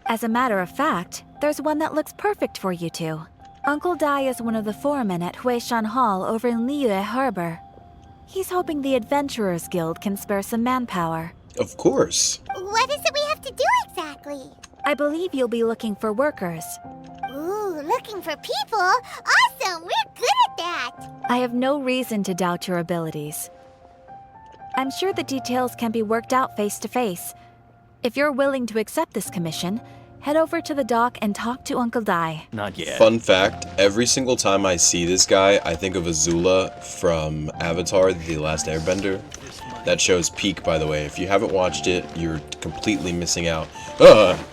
As a matter of fact, there's one that looks perfect for you two. Uncle Dai is one of the foremen at Huishan Hall over in Liyue Harbor. He's hoping the Adventurers Guild can spare some manpower. Of course. What is it we have to do exactly? I believe you'll be looking for workers. Ooh, looking for people? Awesome! We're good at that! I have no reason to doubt your abilities. I'm sure the details can be worked out face to face. If you're willing to accept this commission, head over to the dock and talk to Uncle Dai. Not yet. Fun fact, every single time I see this guy, I think of Azula from Avatar, The Last Airbender. That show's peak, by the way. If you haven't watched it, you're completely missing out.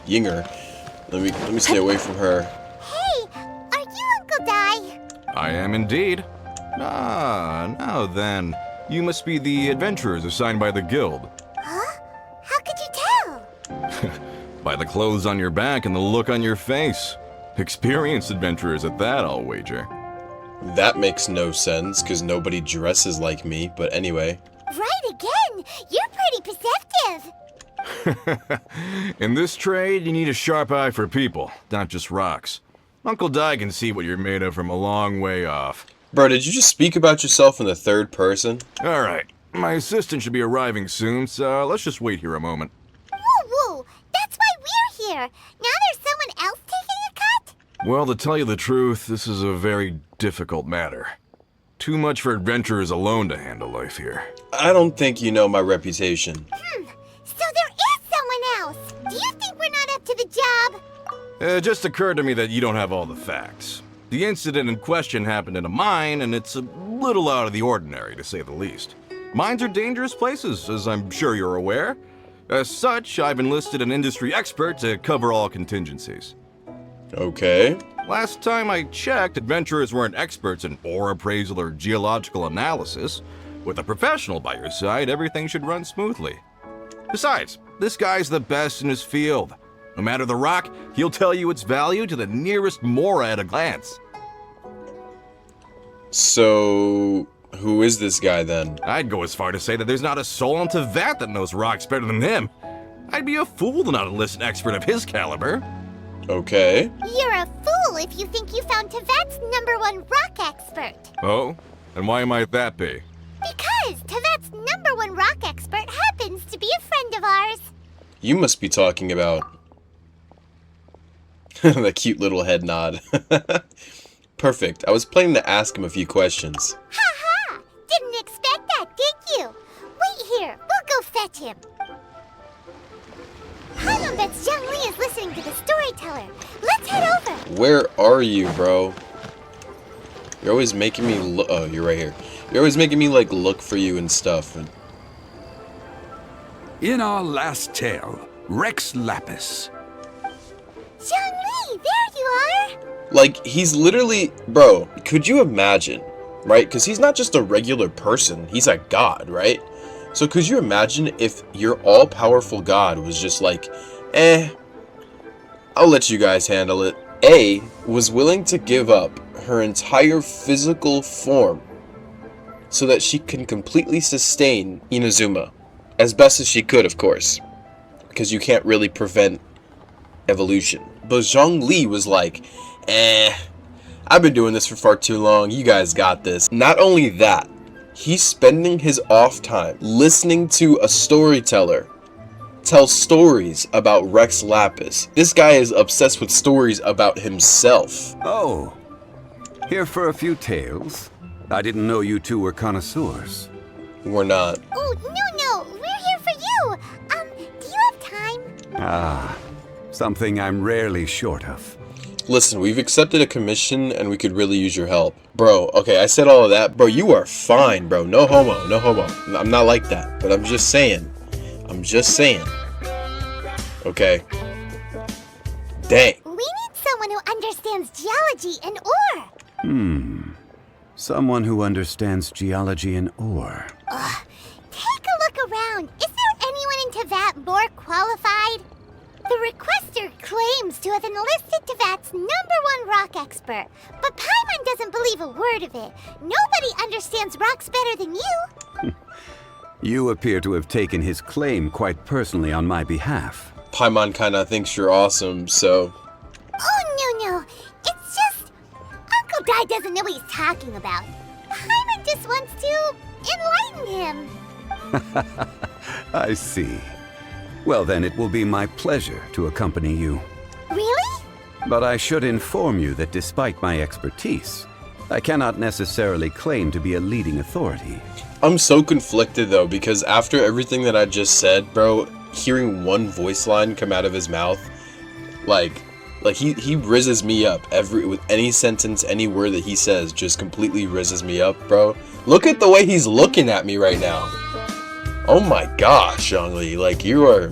Yinger. Let me stay away from her. Hey, are you Uncle Dai? I am indeed. Ah, now then. You must be the adventurers assigned by the guild. Huh? How could you tell? By the clothes on your back and the look on your face. Experienced adventurers at that, I'll wager. That makes no sense, because nobody dresses like me, but anyway. Right again! You're pretty perceptive! In this trade, you need a sharp eye for people, not just rocks. Uncle Dai can see what you're made of from a long way off. Bro, did you just speak about yourself in the third person? Alright, my assistant should be arriving soon, so let's just wait here a moment. Woo-woo! That's why we're here! Now there's someone else taking a cut? Well, to tell you the truth, this is a very difficult matter. Too much for adventurers alone to handle life here. I don't think you know my reputation. So there is someone else! Do you think we're not up to the job? It just occurred to me that you don't have all the facts. The incident in question happened in a mine, and it's a little out of the ordinary, to say the least. Mines are dangerous places, as I'm sure you're aware. As such, I've enlisted an industry expert to cover all contingencies. Okay. Last time I checked, adventurers weren't experts in ore appraisal or geological analysis. With a professional by your side, everything should run smoothly. Besides, this guy's the best in his field. No matter the rock, he'll tell you its value to the nearest mora at a glance. So, who is this guy then? I'd go as far to say that there's not a soul on Teyvat that knows rocks better than him. I'd be a fool to not enlist an expert of his caliber. Okay. You're a fool if you think you found Teyvat's #1 rock expert. Oh? And why might that be? Because Teyvat's #1 rock expert happens to be a friend of ours. You must be talking about... the cute little head nod. Perfect. I was planning to ask him a few questions. Ha ha! Didn't expect that, did you? Wait here, we'll go fetch him. Paimon bets Zhongli is listening to the storyteller. Let's head over. Where are you, bro? You're always making me look... Oh, you're right here. You're always making me, like, look for you and stuff. In our last tale, Rex Lapis. Zhongli, there you are! Like, he's literally... Bro, could you imagine, right? Because he's not just a regular person. He's a god, right? So could you imagine if your all-powerful god was just like, I'll let you guys handle it. A was willing to give up her entire physical form so that she can completely sustain Inazuma. As best as she could, of course. Because you can't really prevent evolution. But Zhongli was like, I've been doing this for far too long. You guys got this. Not only that, he's spending his off time listening to a storyteller tell stories about Rex Lapis. This guy is obsessed with stories about himself. Oh, here for a few tales. I didn't know you two were connoisseurs. We're not. Oh, no, we're here for you. Do you have time? Ah, something I'm rarely short of. Listen, we've accepted a commission and we could really use your help. Bro, okay, I said all of that. Bro, you are fine, bro. No homo, no homo. I'm not like that, but I'm just saying. Okay? Dang. We need someone who understands geology and ore. Someone who understands geology and ore. Take a look around. Is there anyone in Teyvat more qualified? The requester claims to have enlisted Teyvat's #1 rock expert, but Paimon doesn't believe a word of it. Nobody understands rocks better than you. You appear to have taken his claim quite personally on my behalf. Paimon kinda thinks you're awesome, so... Oh, no. It's just... Uncle Dai doesn't know what he's talking about. Paimon just wants to enlighten him. I see. Well then, it will be my pleasure to accompany you. Really? But I should inform you that despite my expertise, I cannot necessarily claim to be a leading authority. I'm so conflicted though, because after everything that I just said, bro, hearing one voice line come out of his mouth, like he rizzes me up with any sentence, any word that he says, just completely rizzes me up, bro. Look at the way he's looking at me right now. Oh my gosh, Zhongli, like you are...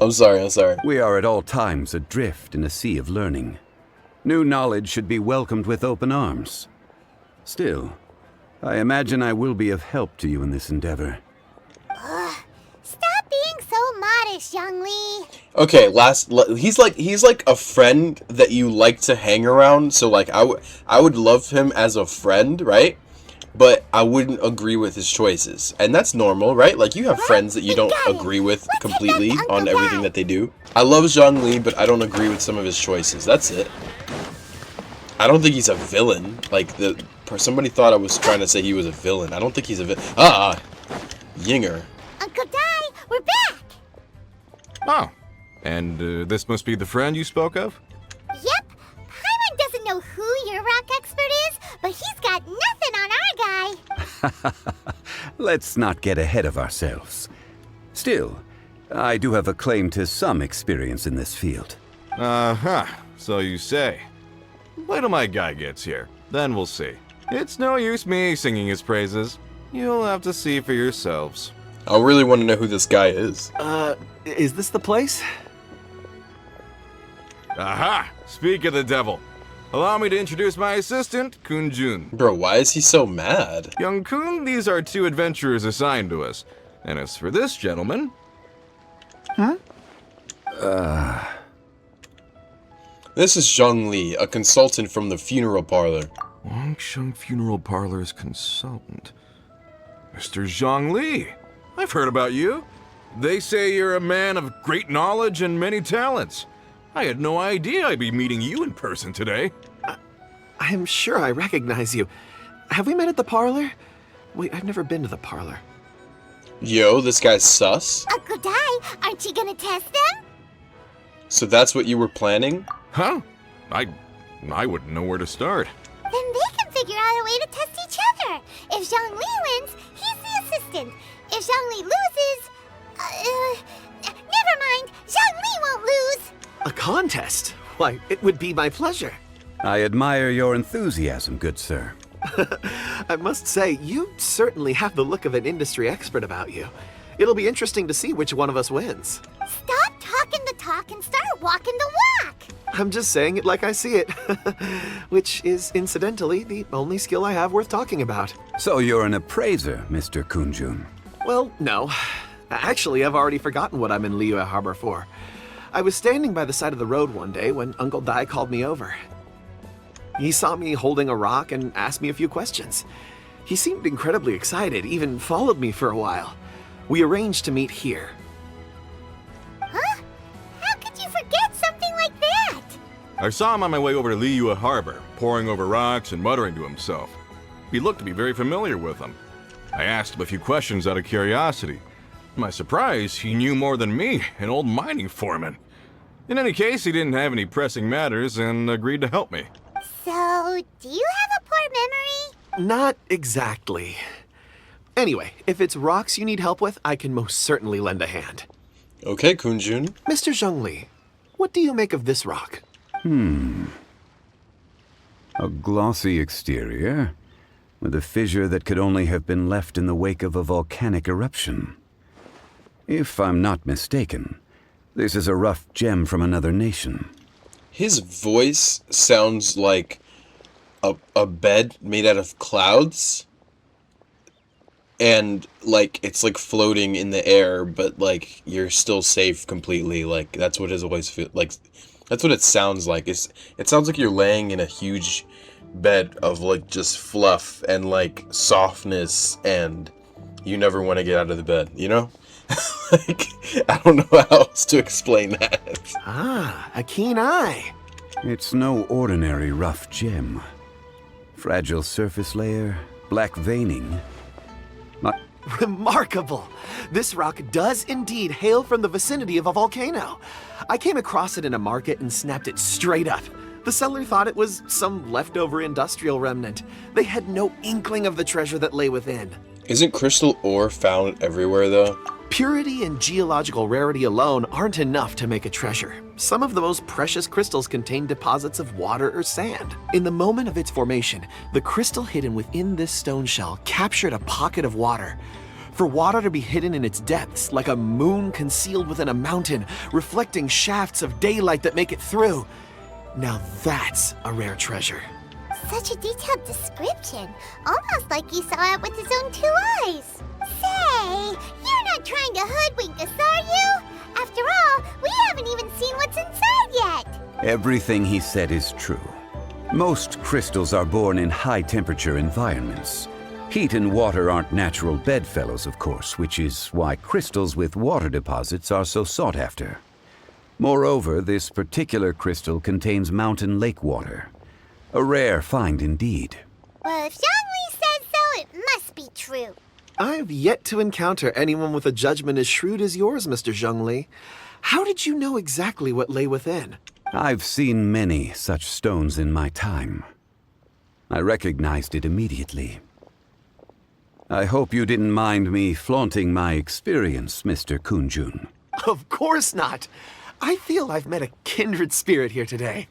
I'm sorry. We are at all times adrift in a sea of learning. New knowledge should be welcomed with open arms. Still, I imagine I will be of help to you in this endeavor. Stop being so modest, Zhongli. Okay, he's like a friend that you like to hang around, so like I would love him as a friend, right? But I wouldn't agree with his choices. And that's normal, right? Like, you have friends that you don't agree with completely on everything that they do. I love Zhongli, but I don't agree with some of his choices. That's it. I don't think he's a villain. Like, somebody thought I was trying to say he was a villain. I don't think he's a villain. Yinger. Uncle Dai, we're back. Oh, and this must be the friend you spoke of? Yep. Paimon doesn't know who your rock expert is, but he's got nothing on our guy. Let's not get ahead of ourselves. Still, I do have a claim to some experience in this field. Uh-huh, so you say. Wait till my guy gets here, then we'll see. It's no use me singing his praises. You'll have to see for yourselves. I really want to know who this guy is. Is this the place? Aha! Speak of the devil. Allow me to introduce my assistant, Kun Jun. Bro, why is he so mad? Young Kun, these are 2 adventurers assigned to us. And as for this gentleman... This is Zhongli, a consultant from the funeral parlor. Wangsheng Funeral Parlor's consultant. Mr. Zhongli, I've heard about you. They say you're a man of great knowledge and many talents. I had no idea I'd be meeting you in person today. I'm sure I recognize you. Have we met at the parlor? Wait, I've never been to the parlor. Yo, this guy's sus? Uncle Dai, aren't you gonna test them? So that's what you were planning? Huh? I wouldn't know where to start. Then they can figure out a way to test each other. If Zhongli wins, he's the assistant. If Zhongli loses... never mind. Zhongli won't lose. A contest? Why, it would be my pleasure. I admire your enthusiasm, good sir. I must say, you certainly have the look of an industry expert about you. It'll be interesting to see which one of us wins. Stop talking the talk and start walking the walk. I'm just saying it like I see it. Which is, incidentally, the only skill I have worth talking about. So you're an appraiser, Mr. Kun Jun. Well, no. Actually, I've already forgotten what I'm in Liyue Harbor for. I was standing by the side of the road one day when Uncle Dai called me over. He saw me holding a rock and asked me a few questions. He seemed incredibly excited, even followed me for a while. We arranged to meet here. Huh? How could you forget something like that? I saw him on my way over to Liyue Harbor, poring over rocks and muttering to himself. He looked to be very familiar with them. I asked him a few questions out of curiosity. To my surprise, he knew more than me, an old mining foreman. In any case, he didn't have any pressing matters and agreed to help me. So, do you have a poor memory? Not exactly. Anyway, if it's rocks you need help with, I can most certainly lend a hand. Okay, Kun Jun. Mr. Zhongli, what do you make of this rock? A glossy exterior, with a fissure that could only have been left in the wake of a volcanic eruption. If I'm not mistaken, this is a rough gem from another nation. His voice sounds like a bed made out of clouds. And, like, it's, like, floating in the air, but, like, you're still safe completely. Like, that's what his voice feels like. That's what it sounds like. It sounds like you're laying in a huge bed of, like, just fluff and, like, softness, and you never want to get out of the bed, you know? Like, I don't know how else to explain that. Ah, a keen eye. It's no ordinary rough gem. Fragile surface layer, black veining. Remarkable! This rock does indeed hail from the vicinity of a volcano. I came across it in a market and snapped it straight up. The seller thought it was some leftover industrial remnant. They had no inkling of the treasure that lay within. Isn't crystal ore found everywhere, though? Purity and geological rarity alone aren't enough to make a treasure. Some of the most precious crystals contain deposits of water or sand. In the moment of its formation, the crystal hidden within this stone shell captured a pocket of water. For water to be hidden in its depths, like a moon concealed within a mountain, reflecting shafts of daylight that make it through. Now that's a rare treasure. Such a detailed description. Almost like you saw it with his own 2 eyes. Say, you're not trying to hoodwink us, are you? After all, we haven't even seen what's inside yet. Everything he said is true. Most crystals are born in high-temperature environments. Heat and water aren't natural bedfellows, of course, which is why crystals with water deposits are so sought after. Moreover, this particular crystal contains mountain lake water. A rare find indeed. Well, if Zhongli says so, it must be true. I've yet to encounter anyone with a judgment as shrewd as yours, Mr. Zhongli. How did you know exactly what lay within? I've seen many such stones in my time. I recognized it immediately. I hope you didn't mind me flaunting my experience, Mr. Kun Jun. Of course not. I feel I've met a kindred spirit here today.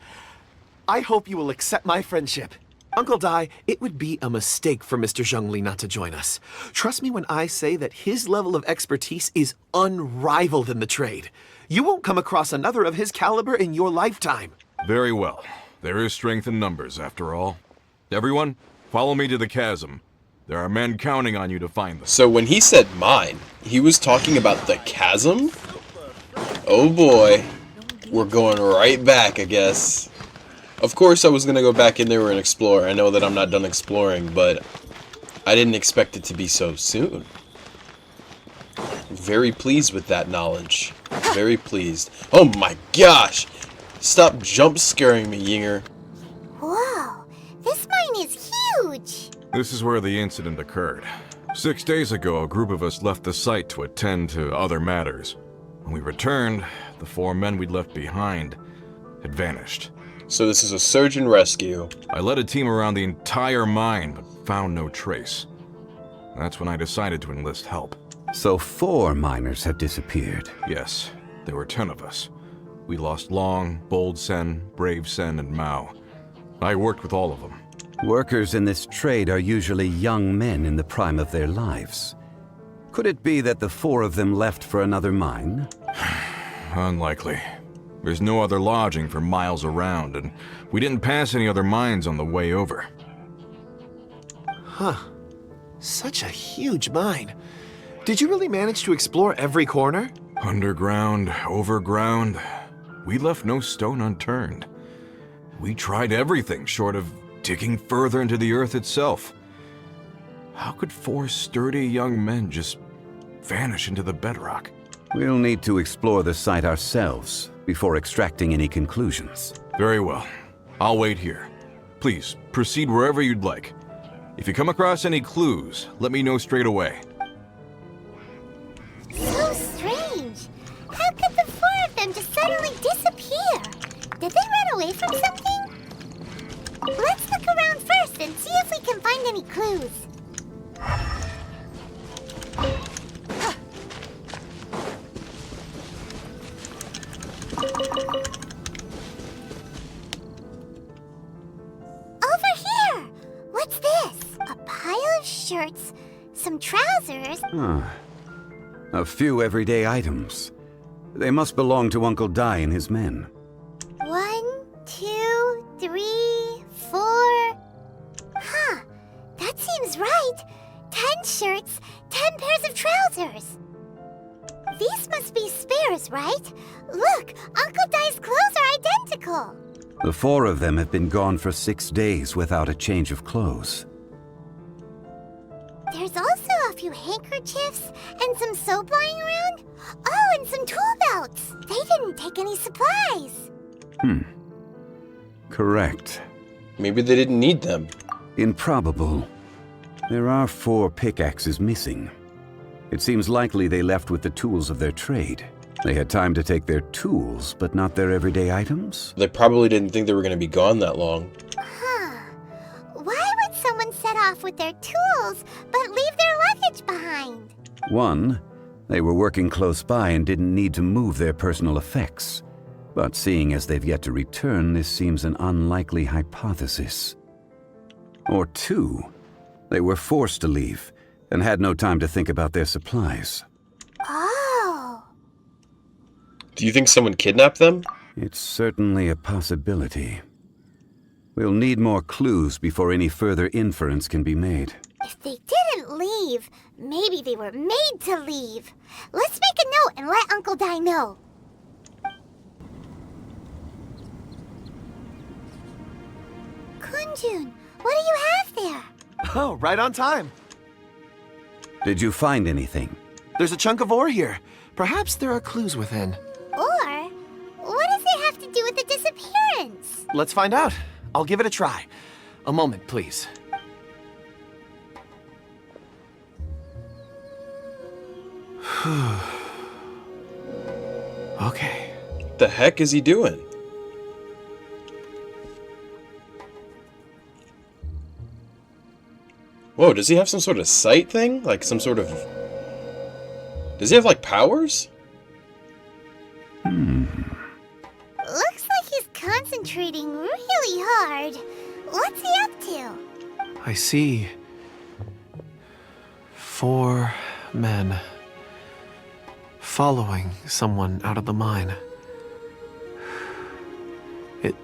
I hope you will accept my friendship. Uncle Dai, it would be a mistake for Mr. Zhongli not to join us. Trust me when I say that his level of expertise is unrivaled in the trade. You won't come across another of his caliber in your lifetime. Very well. There is strength in numbers, after all. Everyone, follow me to the chasm. There are men counting on you to find them. So when he said mine, he was talking about the chasm? Oh boy. We're going right back, I guess. Of course I was going to go back in there and explore. I know that I'm not done exploring, but I didn't expect it to be so soon. Very pleased with that knowledge. Very pleased. Oh my gosh! Stop jump scaring me, Yinger. Whoa, this mine is huge. This is where the incident occurred. 6 days ago, a group of us left the site to attend to other matters. When we returned, the 4 men we'd left behind had vanished. So this is a search and rescue. I led a team around the entire mine, but found no trace. That's when I decided to enlist help. So 4 miners have disappeared. Yes, there were 10 of us. We lost Long, Bold Sen, Brave Sen, and Mao. I worked with all of them. Workers in this trade are usually young men in the prime of their lives. Could it be that the 4 of them left for another mine? Unlikely. There's no other lodging for miles around, and we didn't pass any other mines on the way over. Huh. Such a huge mine. Did you really manage to explore every corner? Underground, overground. We left no stone unturned. We tried everything short of digging further into the earth itself. How could 4 sturdy young men just vanish into the bedrock? We'll need to explore the site ourselves before extracting any conclusions. Very well. I'll wait here. Please, proceed wherever you'd like. If you come across any clues, let me know straight away. So strange. How could the 4 of them just suddenly disappear? Did they run away from something? Let's look around first and see if we can find any clues. Over here! What's this? A pile of shirts, some trousers. A few everyday items. They must belong to Uncle Dai and his men. 1, 2, 3, 4. Huh, that seems right. 10 shirts, 10 pairs of trousers. These must be spares, right? Look, Uncle Dai's clothes are identical. The 4 of them have been gone for 6 days without a change of clothes. There's also a few handkerchiefs and some soap lying around. Oh, and some tools. scouts. They didn't take any supplies. Correct. Maybe they didn't need them. Improbable. There are 4 pickaxes missing. It seems likely they left with the tools of their trade. They had time to take their tools, but not their everyday items? They probably didn't think they were going to be gone that long. Huh. Why would someone set off with their tools, but leave their luggage behind? 1, they were working close by and didn't need to move their personal effects. But seeing as they've yet to return, this seems an unlikely hypothesis. Or 2, they were forced to leave and had no time to think about their supplies. Oh. Do you think someone kidnapped them? It's certainly a possibility. We'll need more clues before any further inference can be made. If they didn't leave, maybe they were made to leave. Let's make a note and let Uncle Dai know. Kun Jun, what do you have there? Oh, right on time. Did you find anything? There's a chunk of ore here. Perhaps there are clues within. Or, what does it have to do with the disappearance? Let's find out. I'll give it a try. A moment, please. Okay. What the heck is he doing? Whoa, does he have some sort of sight thing? Like some sort of... Does he have, like, powers? Looks like he's concentrating really hard. What's he up to? I see 4 men following someone out of the mine. It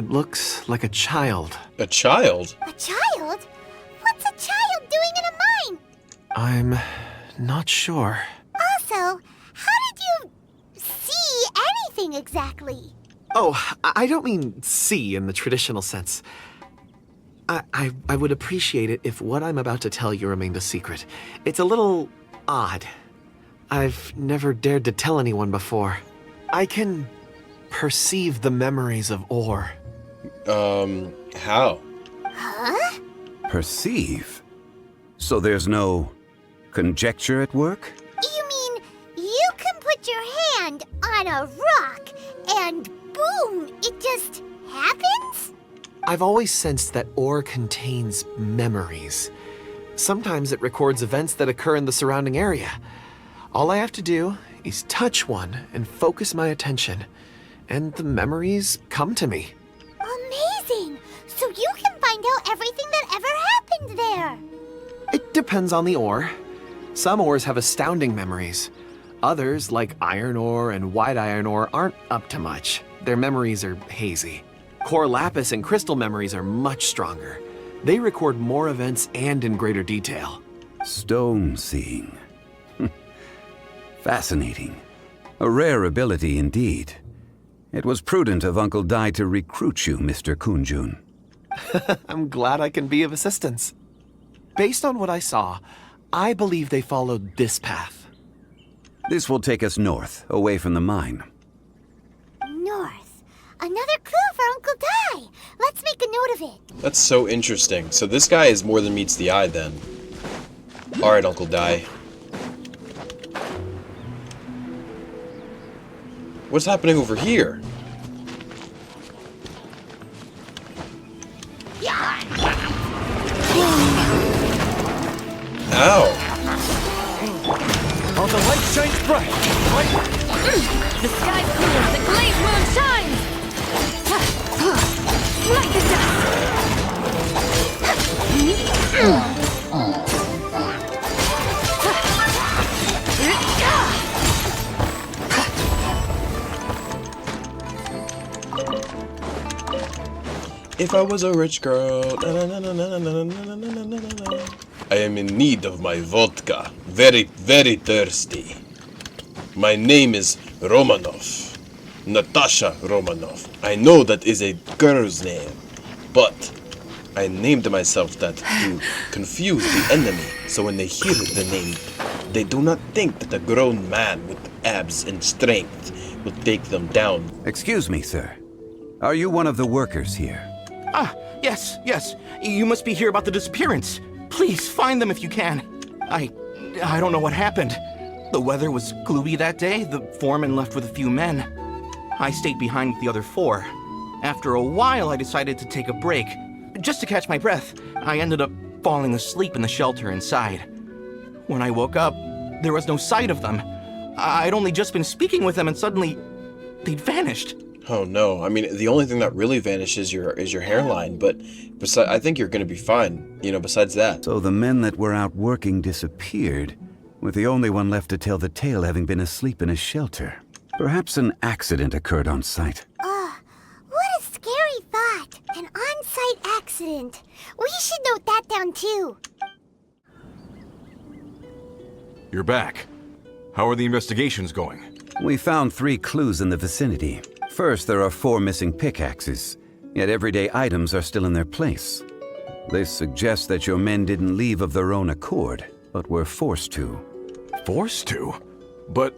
looks like a child. A child? A child? What's a child doing in a mine? I'm not sure. Also, how did you see anything exactly? Oh, I don't mean see in the traditional sense. I would appreciate it if what I'm about to tell you remained a secret. It's a little odd. I've never dared to tell anyone before. I can perceive the memories of ore. How? Huh? Perceive? So there's no conjecture at work? You mean you can put your hand on a rock and boom, it just happens? I've always sensed that ore contains memories. Sometimes it records events that occur in the surrounding area. All I have to do is touch one and focus my attention, and the memories come to me. Amazing! So you can find out everything that ever happened there. It depends on the ore. Some ores have astounding memories. Others, like iron ore and white iron ore, aren't up to much. Their memories are hazy. Core lapis and crystal memories are much stronger. They record more events and in greater detail. Stone seeing. Fascinating. A rare ability indeed. It was prudent of Uncle Dai to recruit you, Mr. Kun Jun. I'm glad I can be of assistance. Based on what I saw, I believe they followed this path. This will take us north, away from the mine. North. Another clue for Uncle Dai. Let's make a note of it. That's so interesting. So this guy is more than meets the eye then. Alright, Uncle Dai. What's happening over here? Ow! Oh, the light shines bright! The sky's clear, the glazed moon shines! Like the If I was a rich girl, I am in need of my vodka. Very, very thirsty. My name is Romanov. Natasha Romanov. I know that is a girl's name, but I named myself that to confuse the enemy, so when they hear the name, they do not think that a grown man with abs and strength will take them down. Excuse me, sir. Are you one of the workers here? Ah, yes. You must be here about the disappearance. Please find them if you can. I don't know what happened. The weather was gloomy that day. The foreman left with a few men. I stayed behind with the other 4. After a while, I decided to take a break. Just to catch my breath, I ended up falling asleep in the shelter inside. When I woke up, there was no sight of them. I'd only just been speaking with them and suddenly they'd vanished. Oh no, I mean, the only thing that really vanishes is your hairline, but I think you're gonna be fine, besides that. So the men that were out working disappeared, with the only one left to tell the tale having been asleep in a shelter. Perhaps an accident occurred on site. What a scary thought. An on-site accident. We should note that down too. You're back. How are the investigations going? We found 3 clues in the vicinity. First, there are 4 missing pickaxes, yet everyday items are still in their place. This suggests that your men didn't leave of their own accord, but were forced to. Forced to? But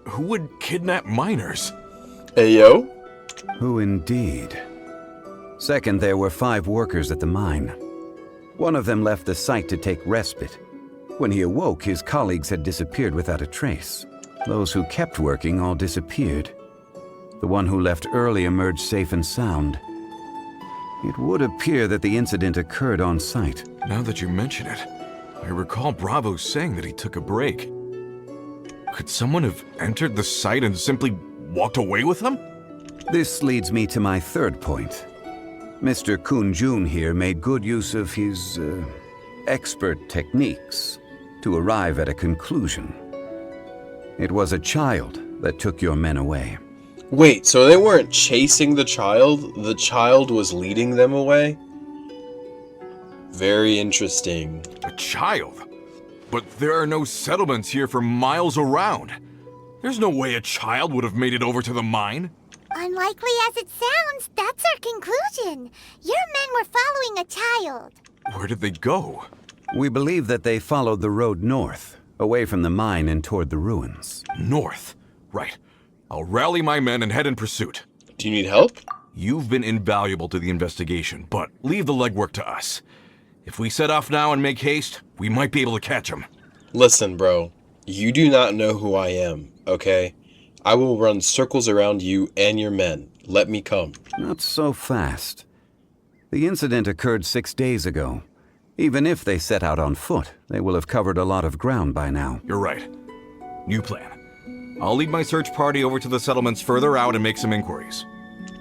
who would kidnap miners? Ayo? Who indeed? Second, there were 5 workers at the mine. One of them left the site to take respite. When he awoke, his colleagues had disappeared without a trace. Those who kept working all disappeared. The one who left early emerged safe and sound. It would appear that the incident occurred on site. Now that you mention it, I recall Bravo saying that he took a break. Could someone have entered the site and simply walked away with them? This leads me to my third point. Mr. Kun Jun here made good use of his expert techniques to arrive at a conclusion. It was a child that took your men away. Wait, so they weren't chasing the child was leading them away? Very interesting. A child? But there are no settlements here for miles around. There's no way a child would have made it over to the mine. Unlikely as it sounds, that's our conclusion. Your men were following a child. Where did they go? We believe that they followed the road north, away from the mine and toward the ruins. North? Right. I'll rally my men and head in pursuit. Do you need help? You've been invaluable to the investigation, but leave the legwork to us. If we set off now and make haste, we might be able to catch them. Listen, bro. You do not know who I am, okay? I will run circles around you and your men. Let me come. Not so fast. The incident occurred 6 days ago. Even if they set out on foot, they will have covered a lot of ground by now. You're right. New plan. I'll lead my search party over to the settlements further out and make some inquiries.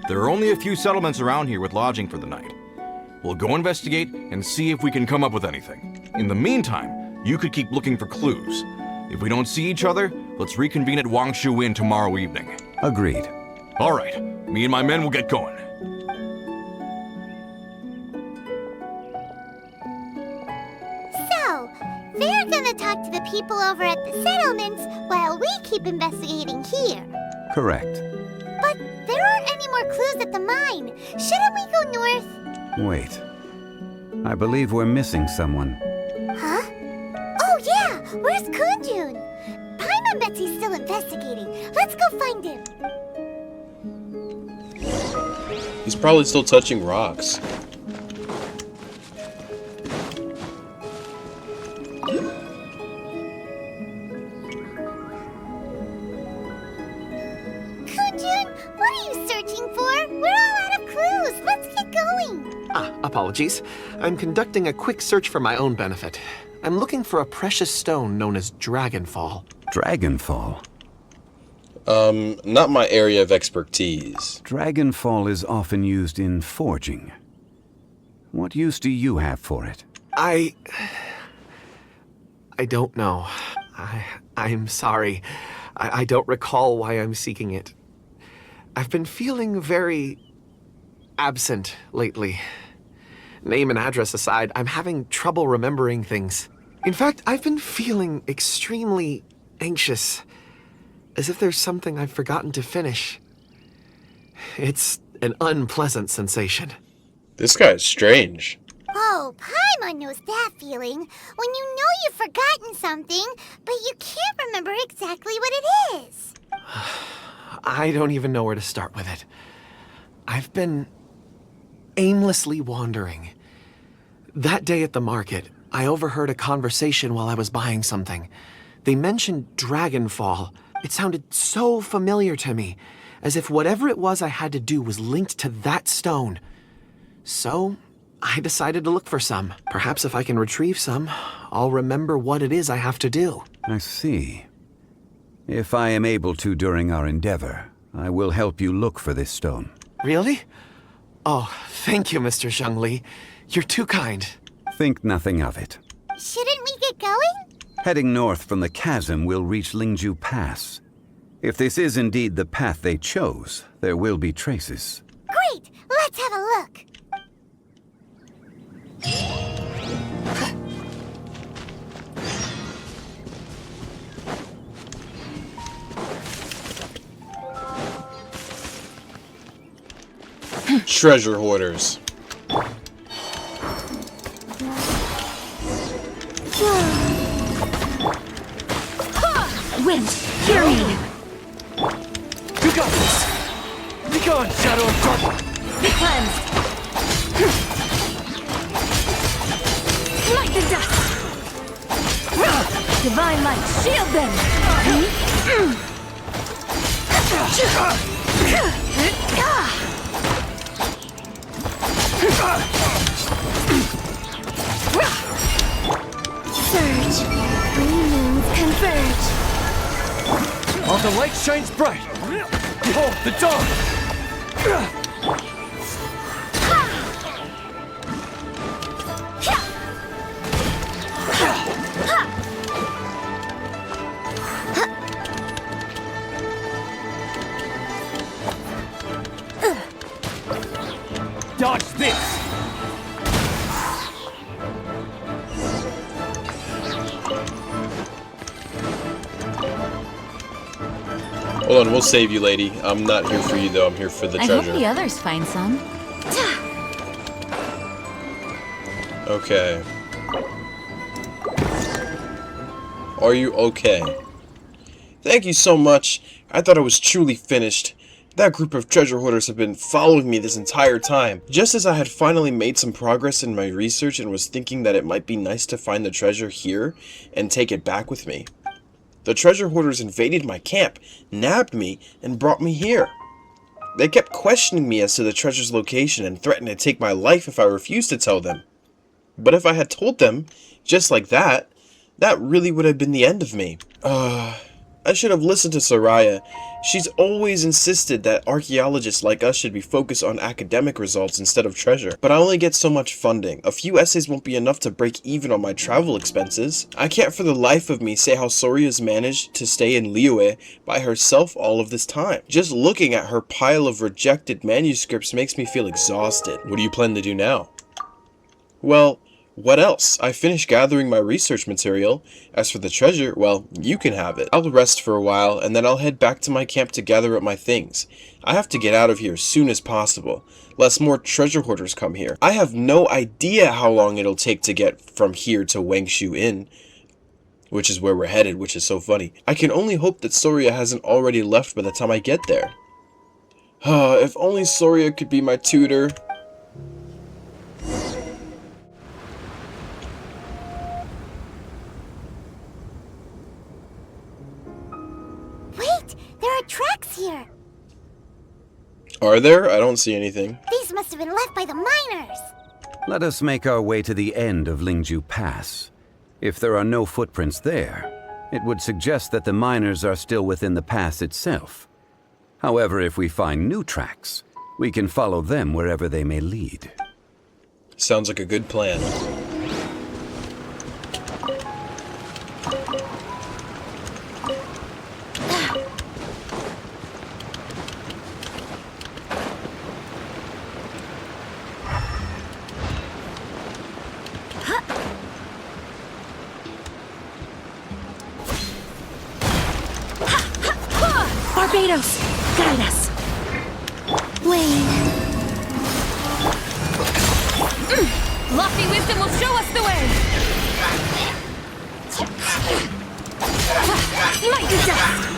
There are only a few settlements around here with lodging for the night. We'll go investigate and see if we can come up with anything. In the meantime, you could keep looking for clues. If we don't see each other, let's reconvene at Wangshu Inn tomorrow evening. Agreed. All right. Me and my men will get going. So, they're gonna talk to the people over at the settlements while we keep investigating here. Correct. But there aren't any more clues at the mine. Shouldn't we go north? Wait. I believe we're missing someone. Huh? Oh yeah! Where's Kun Jun? Paimon bets he's still investigating. Let's go find him. He's probably still touching rocks. Kun Jun, what are you searching for? We're all out of clues. Let's get going. Apologies. I'm conducting a quick search for my own benefit. I'm looking for a precious stone known as Dragonfall. Dragonfall? Not my area of expertise. Dragonfall is often used in forging. What use do you have for it? I don't know. I'm sorry. I don't recall why I'm seeking it. I've been feeling very absent lately. Name and address aside, I'm having trouble remembering things. In fact, I've been feeling extremely anxious, as if there's something I've forgotten to finish. It's an unpleasant sensation. This guy is strange. Oh, Paimon knows that feeling. When you know you've forgotten something, but you can't remember exactly what it is. I don't even know where to start with it. I've been aimlessly wandering. That day at the market, I overheard a conversation while I was buying something. They mentioned Dragonfall. It sounded so familiar to me, as if whatever it was I had to do was linked to that stone. So, I decided to look for some. Perhaps if I can retrieve some, I'll remember what it is I have to do. I see. If I am able to during our endeavor, I will help you look for this stone. Really? Oh, thank you, Mr. Zhongli. You're too kind. Think nothing of it. Shouldn't we get going? Heading north from the chasm, we'll reach Lingju Pass. If this is indeed the path they chose, there will be traces. Great! Let's have a look. Treasure hoarders. Wind, hear me! You got this! Be gone, Shadow of Trouble! Be cleansed! Light the dust! Divine light, shield them! Surge! Three moons converge! While the light shines bright, behold the dawn! Dodge this! Hold on, we'll save you, lady. I'm not here for you, though. I'm here for the I treasure. hope the others find some. Okay. Are you okay? Thank you so much. I thought I was truly finished. That group of treasure hoarders have been following me this entire time. Just as I had finally made some progress in my research and was thinking that it might be nice to find the treasure here and take it back with me, the treasure hoarders invaded my camp, nabbed me, and brought me here. They kept questioning me as to the treasure's location and threatened to take my life if I refused to tell them. But if I had told them, just like that, that really would have been the end of me. I should have listened to Soraya. She's always insisted that archaeologists like us should be focused on academic results instead of treasure. But I only get so much funding. A few essays won't be enough to break even on my travel expenses. I can't for the life of me say how Soria's managed to stay in Liyue by herself all of this time. Just looking at her pile of rejected manuscripts makes me feel exhausted. What do you plan to do now? Well, what else? I finished gathering my research material. As for the treasure, well, you can have it. I'll rest for a while, and then I'll head back to my camp to gather up my things. I have to get out of here as soon as possible, lest more treasure hoarders come here. I have no idea how long it'll take to get from here to Wangshu Inn, which is where we're headed, which is so funny. I can only hope that Soria hasn't already left by the time I get there. If only Soria could be my tutor. Wait, there are tracks here. Are there? I don't see anything. These must have been left by the miners. Let us make our way to the end of Lingju Pass. If there are no footprints there, it would suggest that the miners are still within the pass itself. However, if we find new tracks, we can follow them wherever they may lead. Sounds like a good plan. Barbados, guide us. Wayne. Lofty wisdom will show us the way! Smite to dust!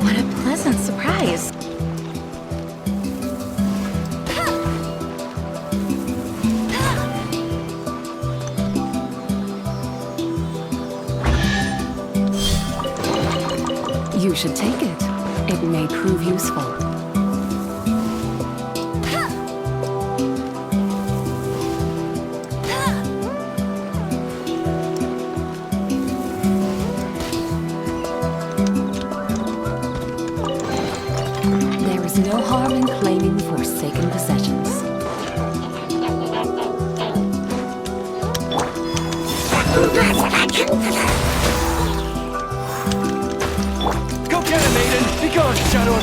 What a pleasant surprise. You should take it. It may prove useful. There is no harm in claiming forsaken possessions. Go get him, Maiden! Be gone, Shadow!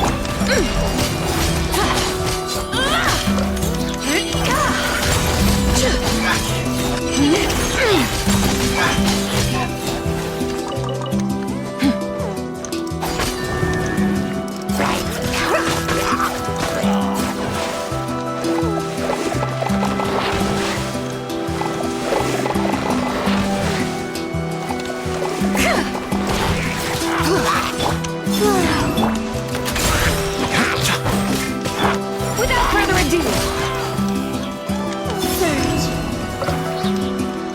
Without further ado, Surge.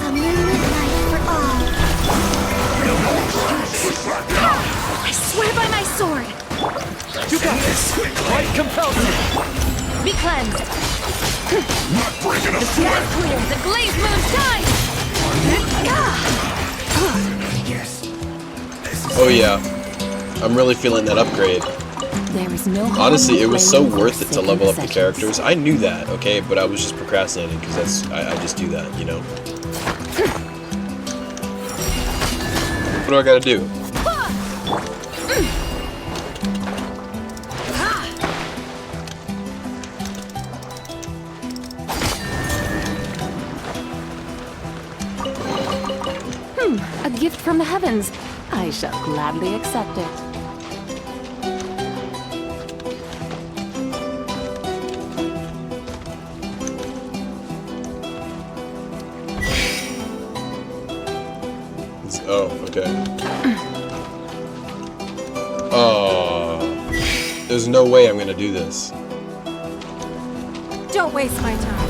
A moonlit night for all. I swear by my sword! You got this! Light compels you! Be cleansed! The sky is clear, the glaze moon shines! Oh yeah, I'm really feeling that upgrade. There is no harm Honestly, in it was so claiming worth it to forsaken level up the possessions. characters. I knew that, okay, but I was just procrastinating because I just do that, you know. What do I gotta do? A gift from the heavens. I shall gladly accept it. Oh, okay. Oh, there's no way I'm gonna do this. Don't waste my time.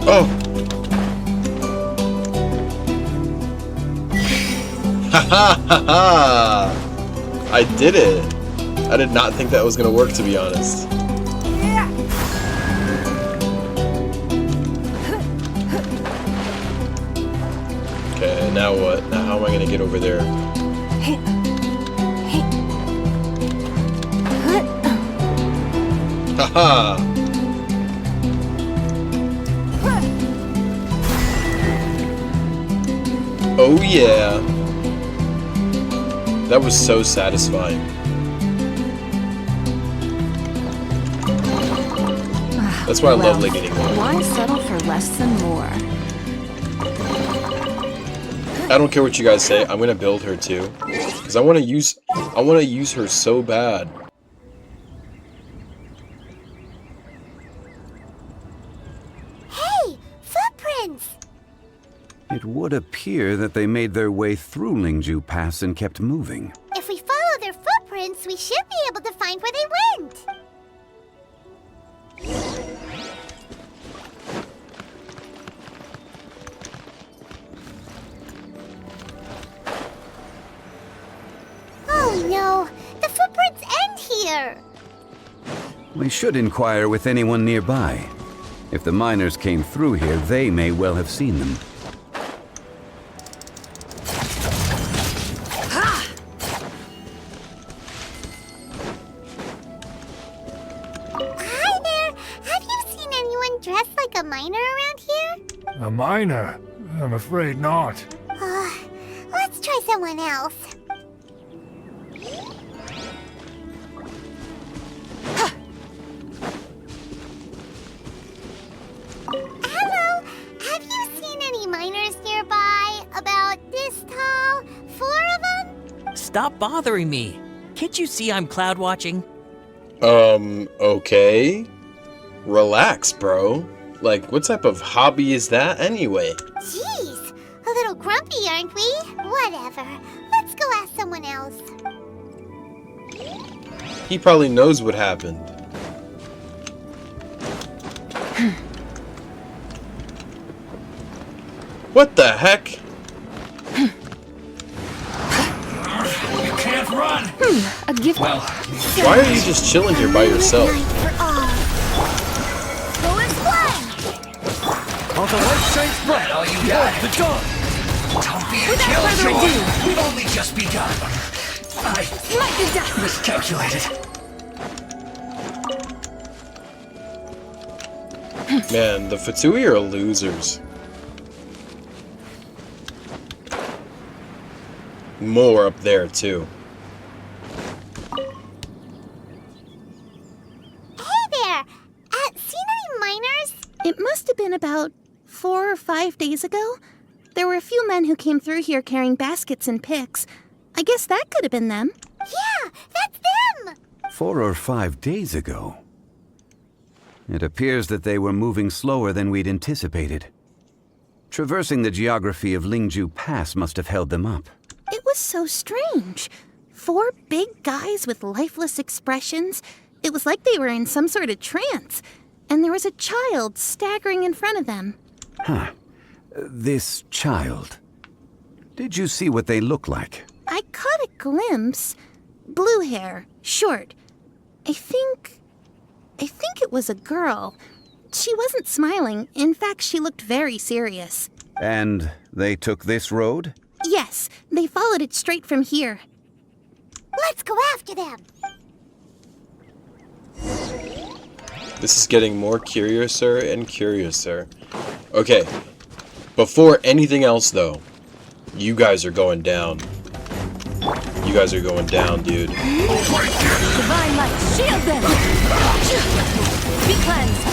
Oh! Ha ha ha ha! I did it! I did not think that was gonna work, to be honest. Okay, now what? Now how am I gonna get over there? Haha! Oh yeah! That was so satisfying. That's why I love Lady Ningguang. Why settle for less than more? I don't care what you guys say. I'm gonna build her too, because I want to use her so bad. Hey, footprints! It would appear that they made their way through Lingju Pass and kept moving. If we follow their footprints, we should be able to find where they went. Oh no, the footprints end here. We should inquire with anyone nearby. If the miners came through here, they may well have seen them. miner around here? A miner? I'm afraid not. Let's try someone else. Hello, have you seen any miners nearby? About this tall? 4 of them? Stop bothering me. Can't you see I'm cloud watching? Okay. Relax, bro. Like, what type of hobby is that anyway? Jeez, a little grumpy, aren't we? Whatever. Let's go ask someone else. He probably knows what happened. What the heck? You can't run! A gift. Well, Why are you just chilling here by yourself? Go and play! all the light shines bright. All you got. The dawn. Don't be a Without further killjoy. ado. We've only just begun. I Smite the dust. miscalculated. Man, the Fatui are losers. More up there, too. Hey there! Seen any miners? It must have been about 4 or 5 days ago. There were a few men who came through here carrying baskets and picks. I guess that could have been them. Yeah, that's them! 4 or 5 days ago. It appears that they were moving slower than we'd anticipated. Traversing the geography of Lingju Pass must have held them up. It was so strange. 4 big guys with lifeless expressions. It was like they were in some sort of trance. And there was a child staggering in front of them. Huh. This child. Did you see what they look like? I caught a glimpse. Blue hair, short. I think it was a girl. She wasn't smiling. In fact, she looked very serious. And they took this road? Yes, they followed it straight from here. Let's go after them! This is getting more curiouser and curiouser. Okay. Before anything else, though, you guys are going down. You guys are going down, dude. Divine light, shield them! Be cleansed!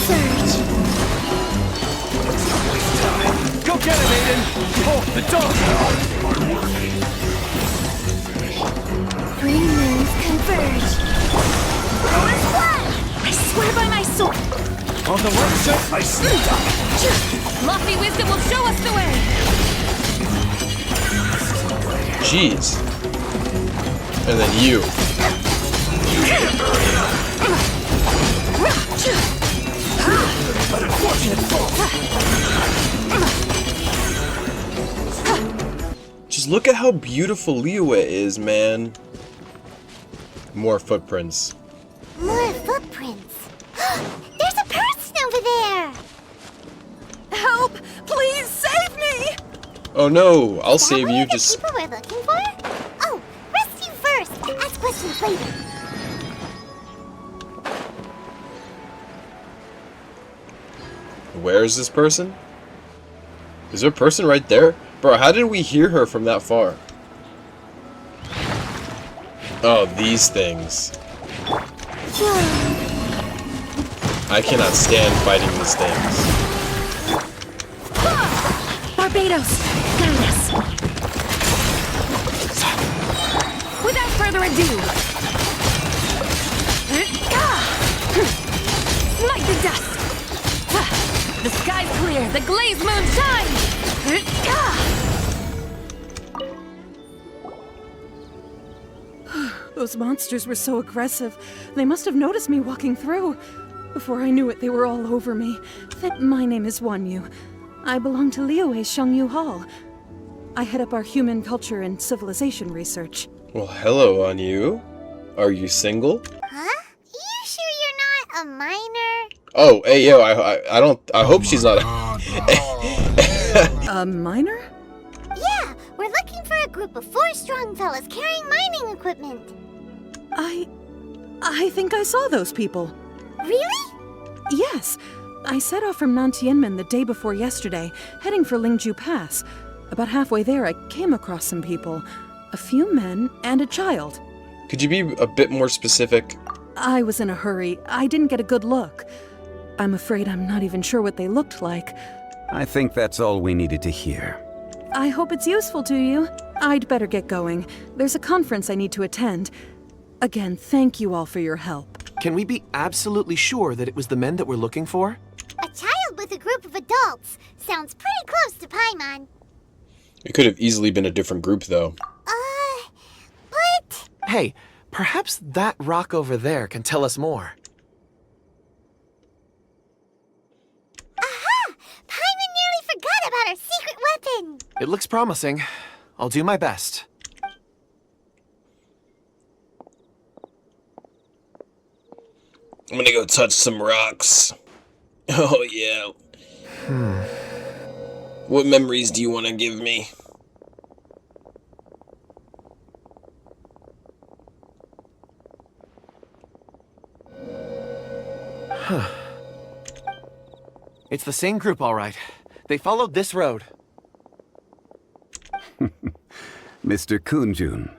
Surge! Go get him, Aiden! Oh, the dog! Three moons converge! Go and play! I swear by my sword! On the light shines. I sneaked up. Lofty wisdom will show us the way! Jeez. And then you. But unfortunate fault. Just look at how beautiful Liyue is, man. More footprints. More footprints. There's a person over there! Help! Please save me! Oh no, I'll Is that save one you. of the Just people we're looking for? Oh, rescue first! Ask questions later. where is this person? Is there a person right there? Bro, how did we hear her from that far? Oh, these things. I cannot stand fighting these things. Barbados, guide us! Without further ado! Smite the dust! The sky's clear, the glazed moon shines! Those monsters were so aggressive. They must have noticed me walking through. Before I knew it, they were all over me. My name is Wanyu. I belong to Liyue's Shangyu Hall. I head up our human culture and civilization research. Well, hello, Wanyu. Are you single? Huh? You sure you're not a minor? Oh, hey, yo, I hope she's not. A minor? Yeah, a group of 4 strong fellas carrying mining equipment. I think I saw those people. Really? Yes. I set off from Nantianmen the day before yesterday, heading for Lingju Pass. About halfway there, I came across some people. A few men and a child. Could you be a bit more specific? I was in a hurry. I didn't get a good look. I'm afraid I'm not even sure what they looked like. I think that's all we needed to hear. I hope it's useful to you. I'd better get going. There's a conference I need to attend. Again, thank you all for your help. Can we be absolutely sure that it was the men that we're looking for? A child with a group of adults. Sounds pretty close to Paimon. It could have easily been a different group, though. But... Hey, perhaps that rock over there can tell us more. Aha! Paimon nearly forgot about our secret weapon! It looks promising. I'll do my best. I'm gonna go touch some rocks. Oh, yeah. What memories do you want to give me? Huh. It's the same group, all right. They followed this road. Mr. Kun Jun,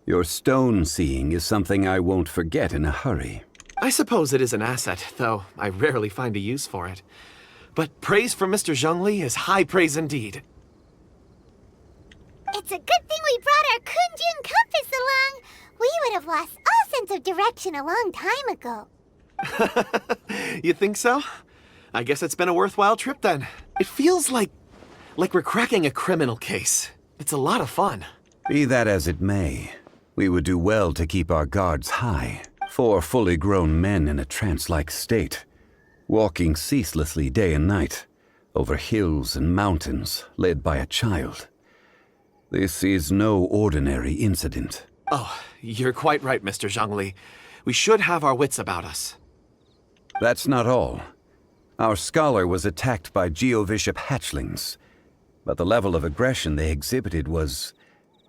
your stone seeing is something I won't forget in a hurry. I suppose it is an asset, though I rarely find a use for it. But praise from Mr. Zhongli is high praise indeed. It's a good thing we brought our Kun Jun compass along. We would have lost all sense of direction a long time ago. You think so? I guess it's been a worthwhile trip then. It feels like we're cracking a criminal case. It's a lot of fun. Be that as it may, we would do well to keep our guards high. 4 fully grown men in a trance-like state, walking ceaselessly day and night, over hills and mountains, led by a child. This is no ordinary incident. Oh, you're quite right, Mr. Zhongli. We should have our wits about us. That's not all. Our scholar was attacked by Geovishap hatchlings, but the level of aggression they exhibited was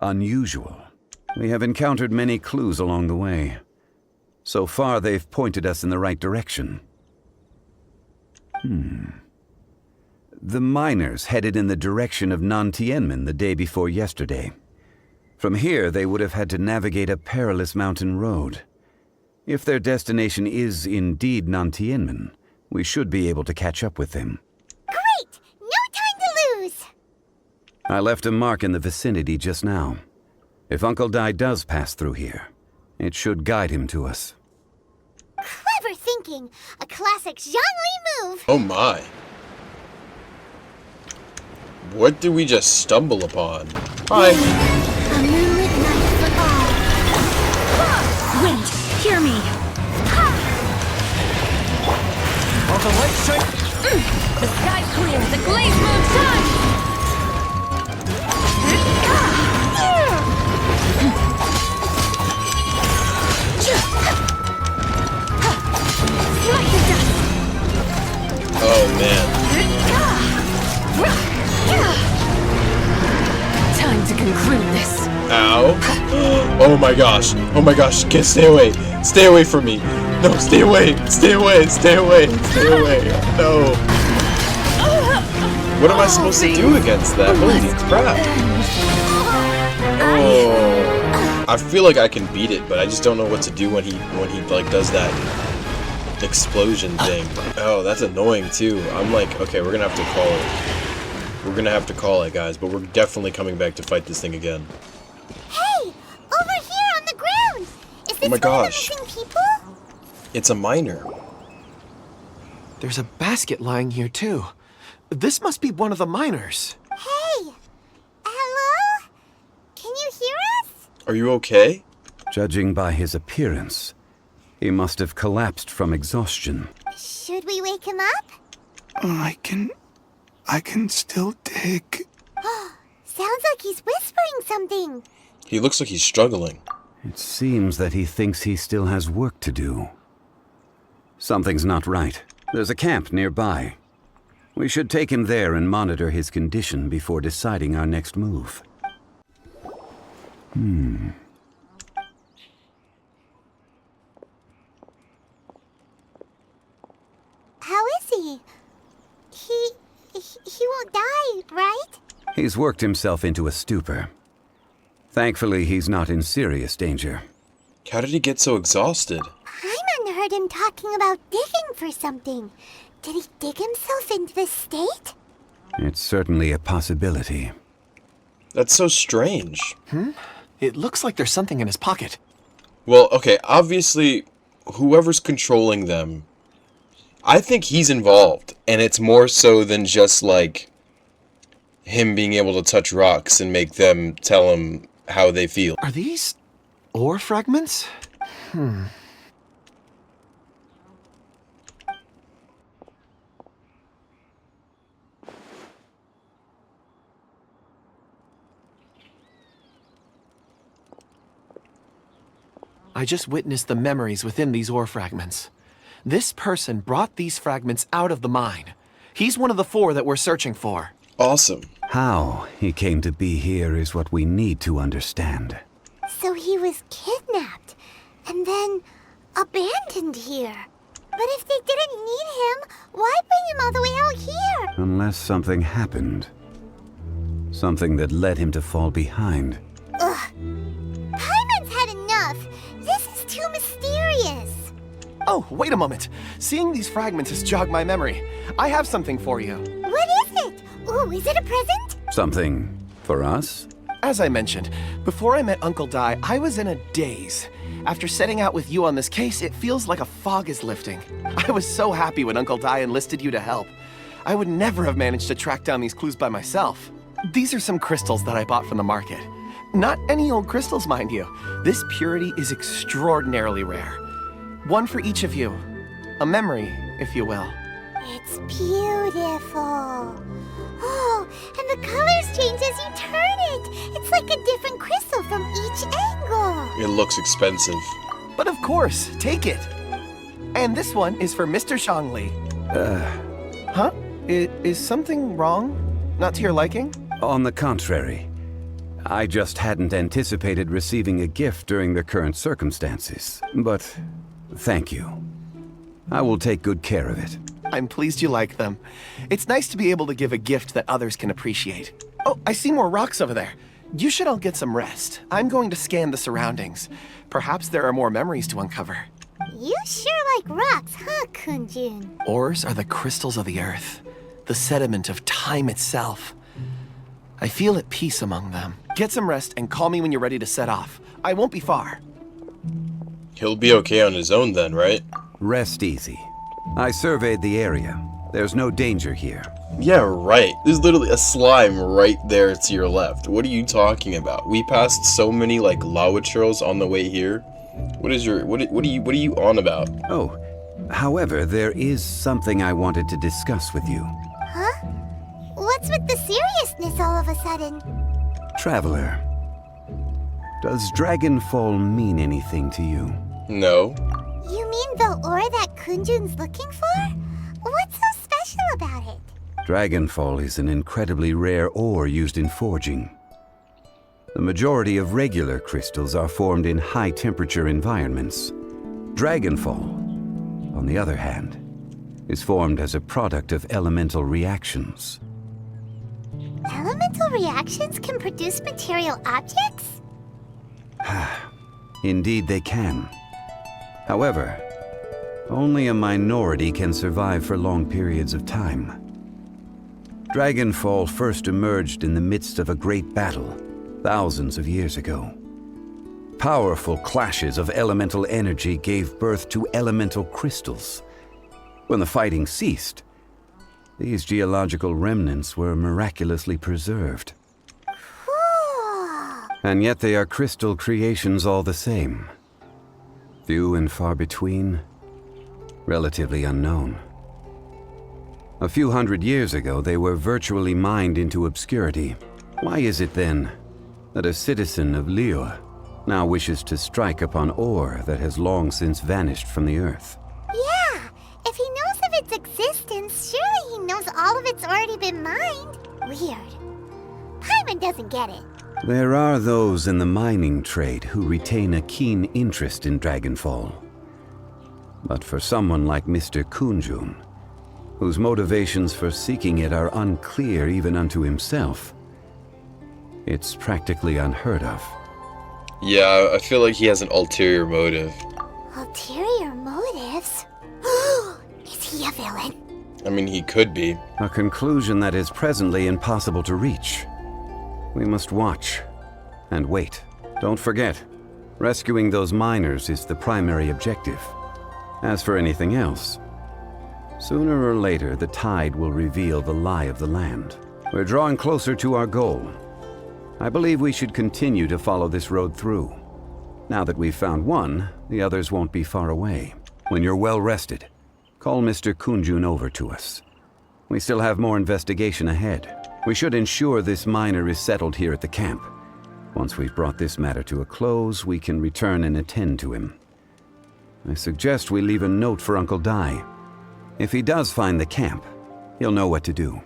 unusual. We have encountered many clues along the way. So far, they've pointed us in the right direction. The miners headed in the direction of Nantianmen the day before yesterday. From here, they would have had to navigate a perilous mountain road. If their destination is indeed Nantianmen, we should be able to catch up with them. Great! No time to lose! I left a mark in the vicinity just now. If Uncle Dai does pass through here, it should guide him to us. Clever thinking! A classic Zhongli move! Oh my. What did we just stumble upon? Hi. A moonlit night for all. Wind, hear me. All the light shine. The sky's clear. The glaze moon shines. Oh man. Time to conclude this. Ow. Oh my gosh. Oh my gosh. Get stay away. Stay away from me. No, stay away. Stay away. Stay away. Stay away. No. What am I supposed to do against that? Holy crap. Oh. I feel like I can beat it, but I just don't know what to do when he like does that explosion thing. Oh, that's annoying too. I'm like, okay, we're gonna have to call it. We're gonna have to call it, guys, but we're definitely coming back to fight this thing again. Hey! Over here on the ground! Is this Oh my gosh. one of the missing people? It's a miner. There's a basket lying here too. This must be one of the miners. Hey! Hello? Can you hear us? Are you okay? Judging by his appearance, he must have collapsed from exhaustion. Should we wake him up? I can still dig. Sounds like he's whispering something. He looks like he's struggling. It seems that he thinks he still has work to do. Something's not right. There's a camp nearby. We should take him there and monitor his condition before deciding our next move. How is he? He won't die, right? He's worked himself into a stupor. Thankfully, he's not in serious danger. How did he get so exhausted? Paimon heard him talking about digging for something. Did he dig himself into this state? It's certainly a possibility. That's so strange. It looks like there's something in his pocket. Well, okay, obviously, whoever's controlling them, I think he's involved, and it's more so than just, like, him being able to touch rocks and make them tell him how they feel. Are these ore fragments? I just witnessed the memories within these ore fragments. This person brought these fragments out of the mine. He's one of the 4 that we're searching for. Awesome. How he came to be here is what we need to understand. So he was kidnapped, and then abandoned here. But if they didn't need him, why bring him all the way out here? Unless something happened. Something that led him to fall behind. Ugh. Paimon's had enough. This is too mysterious. Oh, wait a moment. Seeing these fragments has jogged my memory. I have something for you. What is it? Ooh, is it a present? Something for us? As I mentioned, before I met Uncle Dai, I was in a daze. After setting out with you on this case, it feels like a fog is lifting. I was so happy when Uncle Dai enlisted you to help. I would never have managed to track down these clues by myself. These are some crystals that I bought from the market. Not any old crystals, mind you. This purity is extraordinarily rare. One for each of you. A memory, if you will. It's beautiful. Oh, and the colors change as you turn it. It's like a different crystal from each angle. It looks expensive. But of course, take it. And this one is for Mr. Zhongli. Huh? Is something wrong? Not to your liking? On the contrary. I just hadn't anticipated receiving a gift during the current circumstances. But thank you. I will take good care of it. I'm pleased you like them. It's nice to be able to give a gift that others can appreciate. Oh, I see more rocks over there. You should all get some rest. I'm going to scan the surroundings. Perhaps there are more memories to uncover. You sure like rocks, huh, Kun Jun? Ores are the crystals of the earth, the sediment of time itself. I feel at peace among them. Get some rest and call me when you're ready to set off. I won't be far. He'll be okay on his own then, right? Rest easy. I surveyed the area. There's no danger here. Yeah, right. There's literally a slime right there to your left. What are you talking about? We passed so many like lava trails on the way here. What are you on about? Oh, however, there is something I wanted to discuss with you. Huh? What's with the seriousness all of a sudden? Traveler, does Dragonfall mean anything to you? No. You mean the ore that Kun Jun's looking for? What's so special about it? Dragonfall is an incredibly rare ore used in forging. The majority of regular crystals are formed in high-temperature environments. Dragonfall, on the other hand, is formed as a product of elemental reactions. Elemental reactions can produce material objects? Indeed they can. However, only a minority can survive for long periods of time. Dragonfall first emerged in the midst of a great battle, thousands of years ago. Powerful clashes of elemental energy gave birth to elemental crystals. When the fighting ceased, these geological remnants were miraculously preserved. Cool. And yet they are crystal creations all the same. Few and far between, relatively unknown. A few hundred years ago, they were virtually mined into obscurity. Why is it then that a citizen of Liyue now wishes to strike upon ore that has long since vanished from the earth? Yeah, if he knows of its existence, surely he knows all of it's already been mined. Weird. Paimon doesn't get it. There are those in the mining trade who retain a keen interest in Dragonfall. But for someone like Mr. Kun Jun, whose motivations for seeking it are unclear even unto himself, it's practically unheard of. Yeah, I feel like he has an ulterior motive. Ulterior motives? Is he a villain? I mean, he could be. A conclusion that is presently impossible to reach. We must watch and wait. Don't forget, rescuing those miners is the primary objective. As for anything else, sooner or later the tide will reveal the lie of the land. We're drawing closer to our goal. I believe we should continue to follow this road through. Now that we've found one, the others won't be far away. When you're well rested, call Mr. Kun Jun over to us. We still have more investigation ahead. We should ensure this miner is settled here at the camp. Once we've brought this matter to a close, we can return and attend to him. I suggest we leave a note for Uncle Dai. If he does find the camp, he'll know what to do.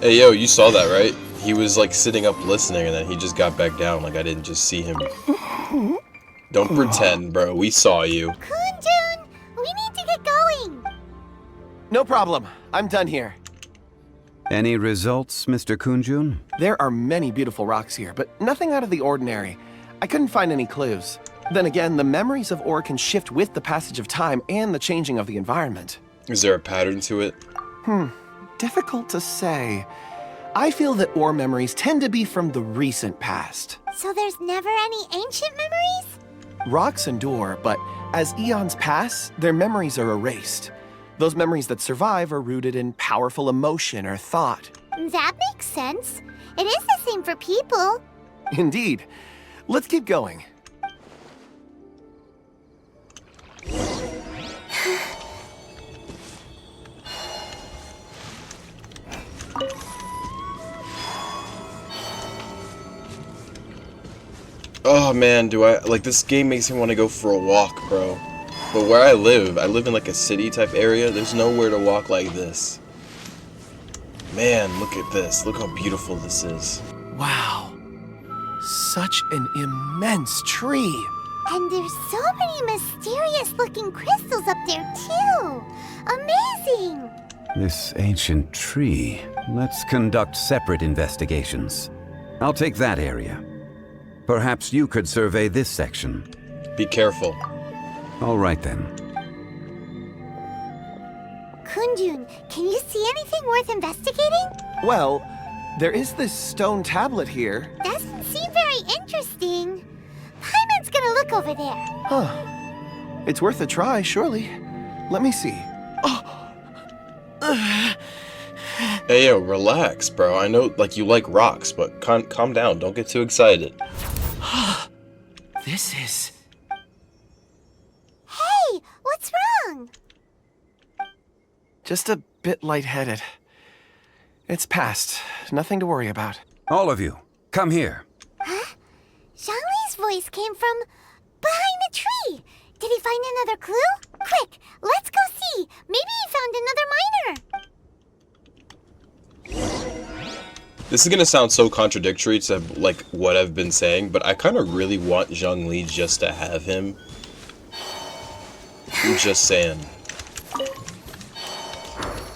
Hey, yo, you saw that, right? He was, like, sitting up listening, and then he just got back down, like I didn't just see him. Don't pretend, bro. We saw you. Kun Jun, we need to get going. No problem. I'm done here. Any results, Mr. Kun Jun? There are many beautiful rocks here, but nothing out of the ordinary. I couldn't find any clues. Then again, the memories of ore can shift with the passage of time and the changing of the environment. Is there a pattern to it? Difficult to say. I feel that ore memories tend to be from the recent past. So there's never any ancient memories? Rocks endure, but as eons pass, their memories are erased. Those memories that survive are rooted in powerful emotion or thought. That makes sense. It is the same for people. Indeed. Let's keep going. Oh man, this game makes me want to go for a walk, bro. But where I live in like a city type area, there's nowhere to walk like this. Man, look at this. Look how beautiful this is. Wow. Such an immense tree. And there's so many mysterious looking crystals up there too. Amazing. This ancient tree. Let's conduct separate investigations. I'll take that area. Perhaps you could survey this section. Be careful. All right then. Kun Jun, can you see anything worth investigating? Well, there is this stone tablet here. Doesn't seem very interesting. Paimon's gonna look over there. Huh. It's worth a try, surely. Let me see. Hey, yo, relax, bro. I know, like, you like rocks, but calm down. Don't get too excited. This is... Hey, what's wrong? Just a bit lightheaded. It's past. Nothing to worry about. All of you, come here. Huh? Zhongli's voice came from behind the tree. Did he find another clue? Quick, let's go see. Maybe he found another miner. This is gonna sound so contradictory to, like, what I've been saying, but I kind of really want Zhongli just to have him. I'm just saying.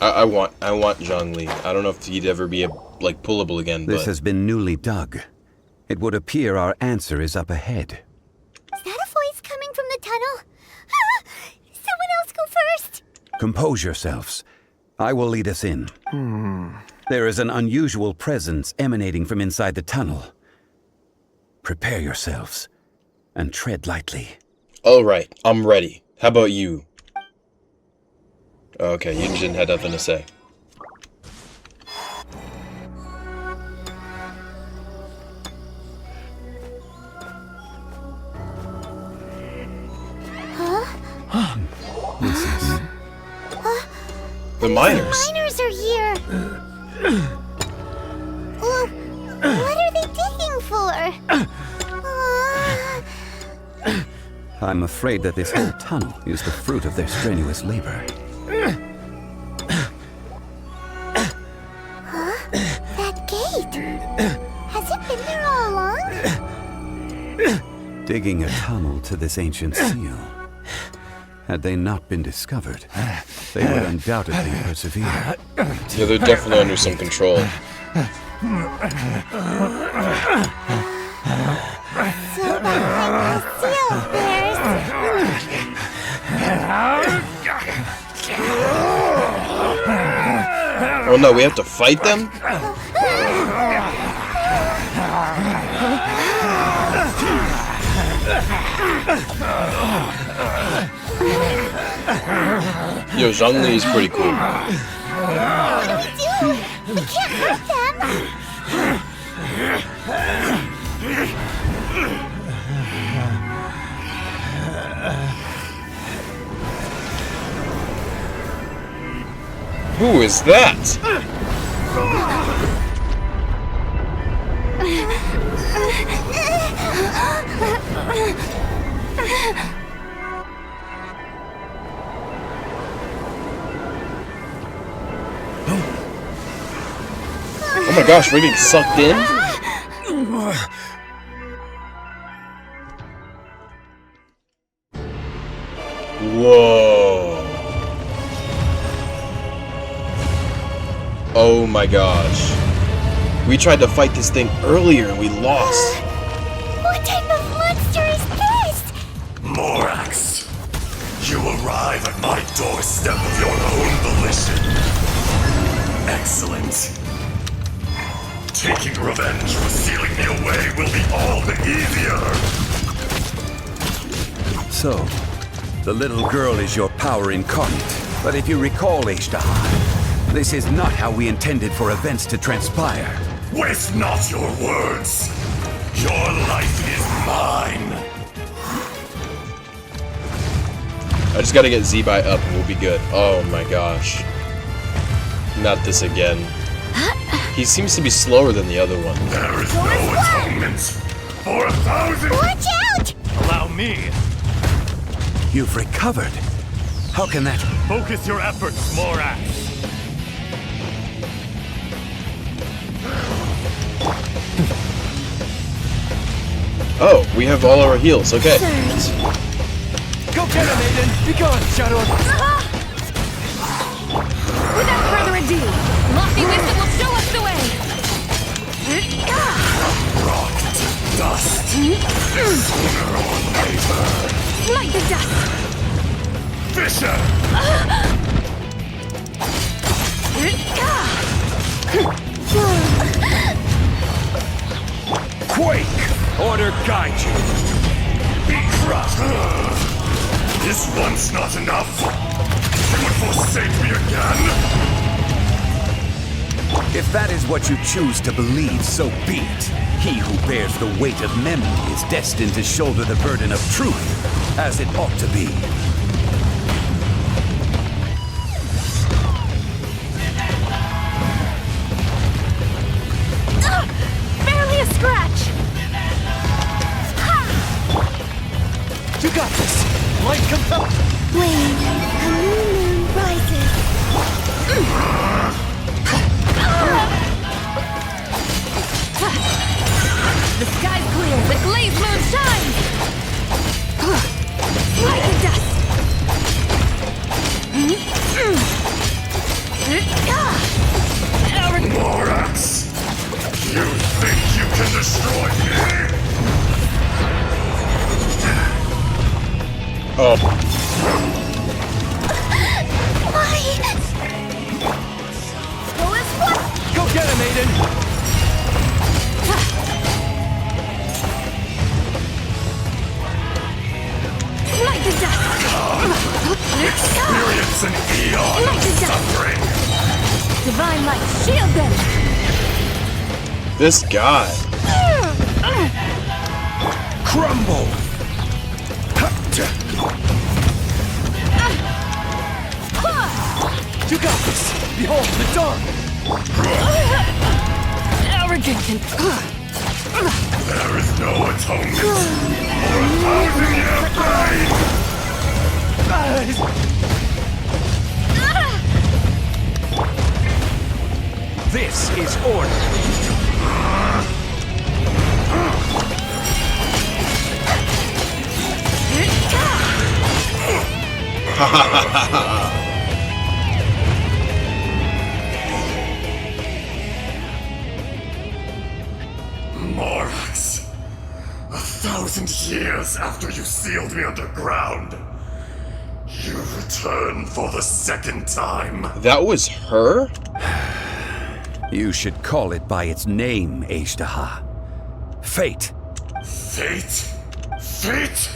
I want Zhongli. I don't know if he'd ever be, like, pullable again, but... This has been newly dug. It would appear our answer is up ahead. Is that a voice coming from the tunnel? Someone else go first. Compose yourselves. I will lead us in. There is an unusual presence emanating from inside the tunnel. Prepare yourselves and tread lightly. All right, I'm ready. How about you? Okay, Yunjin had nothing to say. Huh? The miners. The miners are here. What are they digging for? I'm afraid that this whole tunnel is the fruit of their strenuous labor. digging a tunnel to this ancient seal. Had they not been discovered, they would undoubtedly persevere. Yeah, they're definitely under some control. So behind the seal bears. Oh no, we have to fight them? Yo, Zhongli is pretty cool. We can't hurt them. Who is that? Oh my gosh, we're getting sucked in? Whoa. Oh my gosh. We tried to fight this thing earlier and we lost. What type of monster is this? Morax, you arrive at my doorstep of your own volition. Excellent. Taking revenge for sealing me away will be all the easier. So, the little girl is your power incarnate. But if you recall, Azhdaha, this is not how we intended for events to transpire. Waste not your words. Your life is mine. I just gotta get Z-Bai up and we'll be good. Oh my gosh. Not this again. He seems to be slower than the other one. There is no atonement for 1,000. Watch out! Allow me. You've recovered. How can that... Focus your efforts, Morax. Oh, we have all our heals, okay. Go get him, Aiden! Be gone, Shadow! Without further ado, Lofty Wisdom will show us the way! Rock to dust. Sooner or later. Light the dust! Fisher! Quake! Order guide you! Be crushed! This one's not enough! You would forsake me again? If that is what you choose to believe, so be it. He who bears the weight of memory is destined to shoulder the burden of truth, as it ought to be. Barely a scratch! You got this! Light comes up! Wait, a new moon rises. The sky's clear, the glazed moon shines! Light the dust! Morax! You think you can destroy me? Oh. Go get him, Aiden! Light the dust! Experience an eon of suffering! Divine light, shield them! This guy. Crumble! You got this! Behold, the dawn! Arrogant and... There is no atonement for 1,000-year pain! This is order! Morax, 1,000 years after you sealed me underground, you returned for the second time. That was her? You should call it by its name, Azhdaha. Fate. Fate? Fate?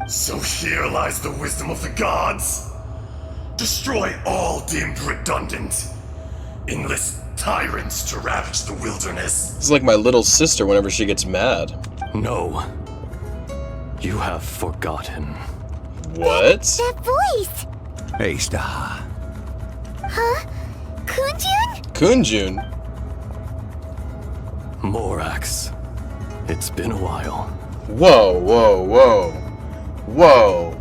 So here lies the wisdom of the gods. Destroy all deemed redundant. Enlist tyrants to ravage the wilderness. It's like my little sister whenever she gets mad. No. You have forgotten. What? That voice! Azhdaha. Huh? Kun Jun? Kun Jun? Morax. It's been a while. Whoa, whoa, whoa. Whoa.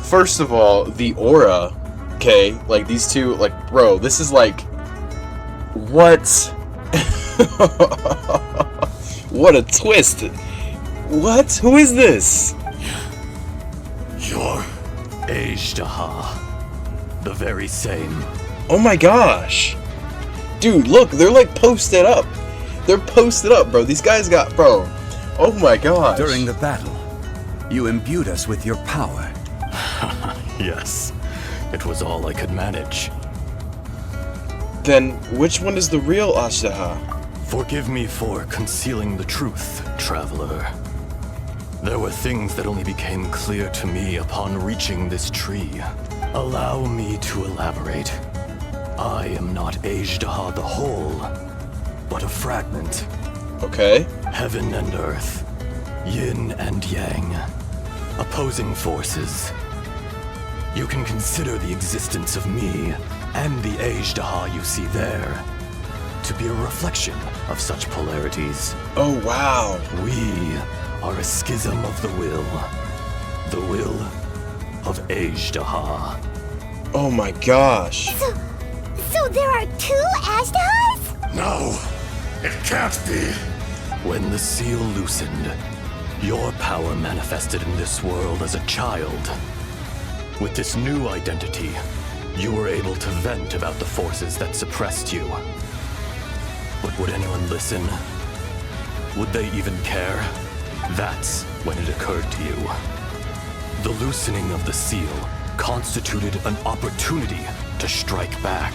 First of all, the aura, okay, like these two, like, bro, this is like, what? What a twist. What? Who is this? You're Azhdaha. The very same. Oh my gosh. Dude, look, they're like posted up. They're posted up, bro. These guys got, bro. Oh my gosh. During the battle, you imbued us with your power. Yes. It was all I could manage. Then, which one is the real Azhdaha? Forgive me for concealing the truth, traveler. There were things that only became clear to me upon reaching this tree. Allow me to elaborate. I am not Azhdaha the whole, but a fragment. Okay. Heaven and earth, yin and yang, opposing forces. You can consider the existence of me and the Azhdaha you see there to be a reflection of such polarities. Oh, wow. We are a schism of the will of Azhdaha. Oh my gosh. So there are two Azhdahas? No, it can't be. When the seal loosened, your power manifested in this world as a child. With this new identity, you were able to vent about the forces that suppressed you. But would anyone listen? Would they even care? That's when it occurred to you. The loosening of the seal constituted an opportunity to strike back.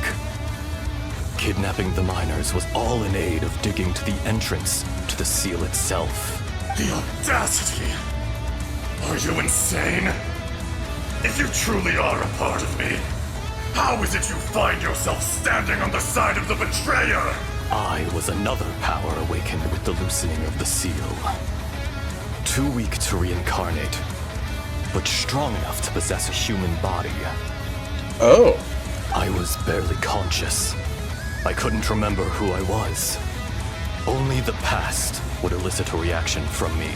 Kidnapping the miners was all in aid of digging to the entrance to the seal itself. The audacity! Are you insane? If you truly are a part of me, how is it you find yourself standing on the side of the betrayer? I was another power awakened with the loosening of the seal. Too weak to reincarnate, but strong enough to possess a human body. Oh. I was barely conscious. I couldn't remember who I was. Only the past would elicit a reaction from me.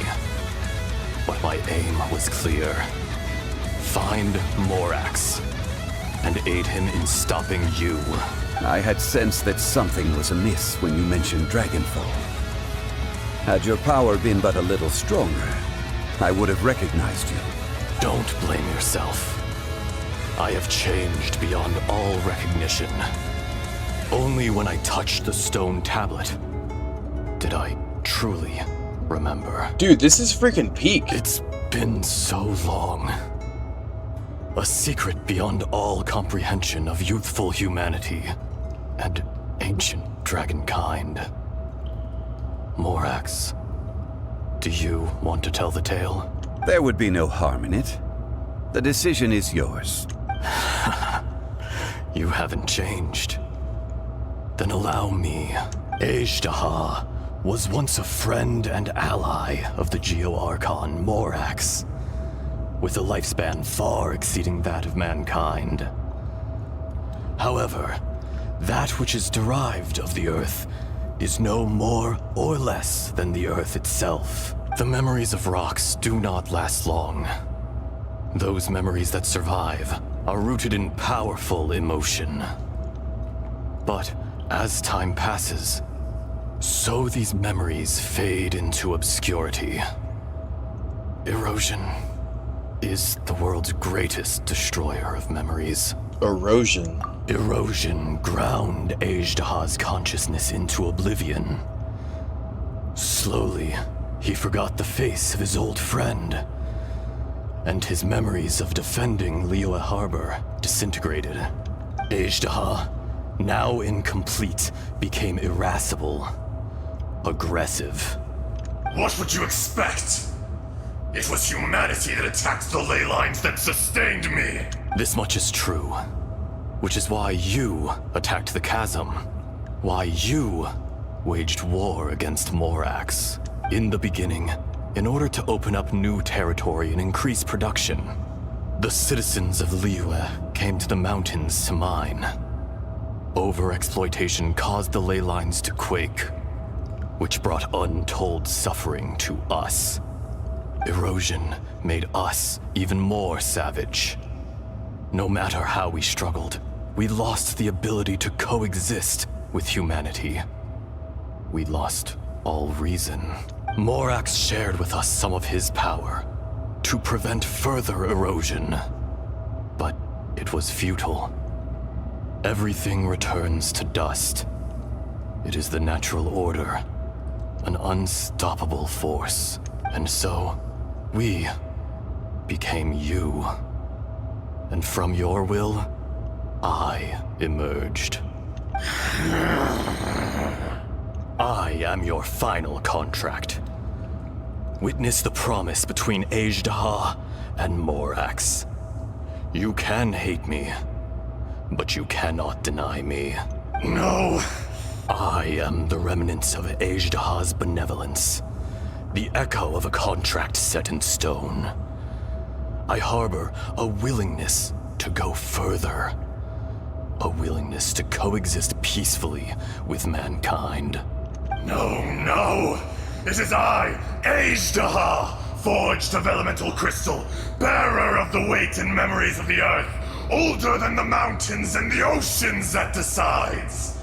But my aim was clear. Find Morax and aid him in stopping you. I had sensed that something was amiss when you mentioned Dragonfall. Had your power been but a little stronger, I would have recognized you. Don't blame yourself. I have changed beyond all recognition. Only when I touched the stone tablet did I truly remember. Dude, this is freaking peak. It's been so long. A secret beyond all comprehension of youthful humanity and ancient dragonkind. Morax, do you want to tell the tale? There would be no harm in it. The decision is yours. You haven't changed. Then allow me. Azhdaha was once a friend and ally of the Geo-Archon Morax, with a lifespan far exceeding that of mankind. However, that which is derived of the Earth is no more or less than the Earth itself. The memories of rocks do not last long. Those memories that survive are rooted in powerful emotion. But as time passes, so these memories fade into obscurity. Erosion is the world's greatest destroyer of memories. Erosion? Erosion ground Azhdaha's consciousness into oblivion. Slowly, he forgot the face of his old friend, and his memories of defending Liyue Harbor disintegrated. Azhdaha, now incomplete, became irascible, aggressive. What would you expect? It was humanity that attacked the ley lines that sustained me. This much is true, which is why you attacked the chasm. Why you waged war against Morax. In the beginning, in order to open up new territory and increase production, the citizens of Liyue came to the mountains to mine. Overexploitation caused the ley lines to quake, which brought untold suffering to us. Erosion made us even more savage. No matter how we struggled, we lost the ability to coexist with humanity. We lost all reason. Morax shared with us some of his power to prevent further erosion, but it was futile. Everything returns to dust. It is the natural order, an unstoppable force. And so, we became you. And from your will, I emerged. I am your final contract. Witness the promise between Azhdaha and Morax. You can hate me, but you cannot deny me. No! I am the remnants of Azhdaha's benevolence, the echo of a contract set in stone. I harbor a willingness to go further, a willingness to coexist peacefully with mankind. No, no! It is I, Azhdaha, forged of elemental crystal, bearer of the weight and memories of the earth, older than the mountains and the oceans that decides.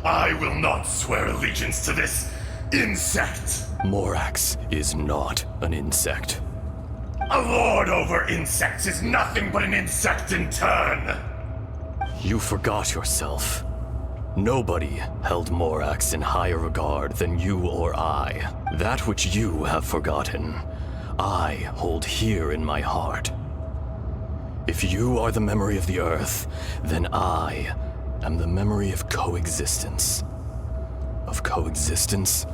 I will not swear allegiance to this insect. Morax is not an insect. A lord over insects is nothing but an insect in turn. You forgot yourself. Nobody held Morax in higher regard than you or I. That which you have forgotten, I hold here in my heart. If you are the memory of the earth, then I am the memory of coexistence. Of coexistence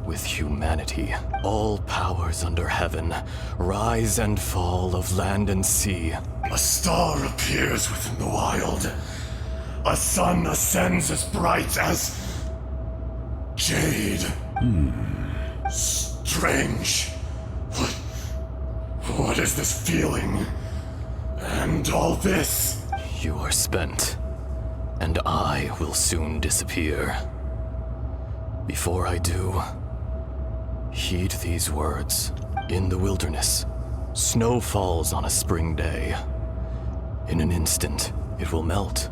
with humanity. All powers under heaven, rise and fall of land and sea. A star appears within the wild. A sun ascends as bright as jade. Strange. What is this feeling? And all this? You are spent, and I will soon disappear. Before I do, heed these words. In the wilderness, snow falls on a spring day. In an instant, it will melt.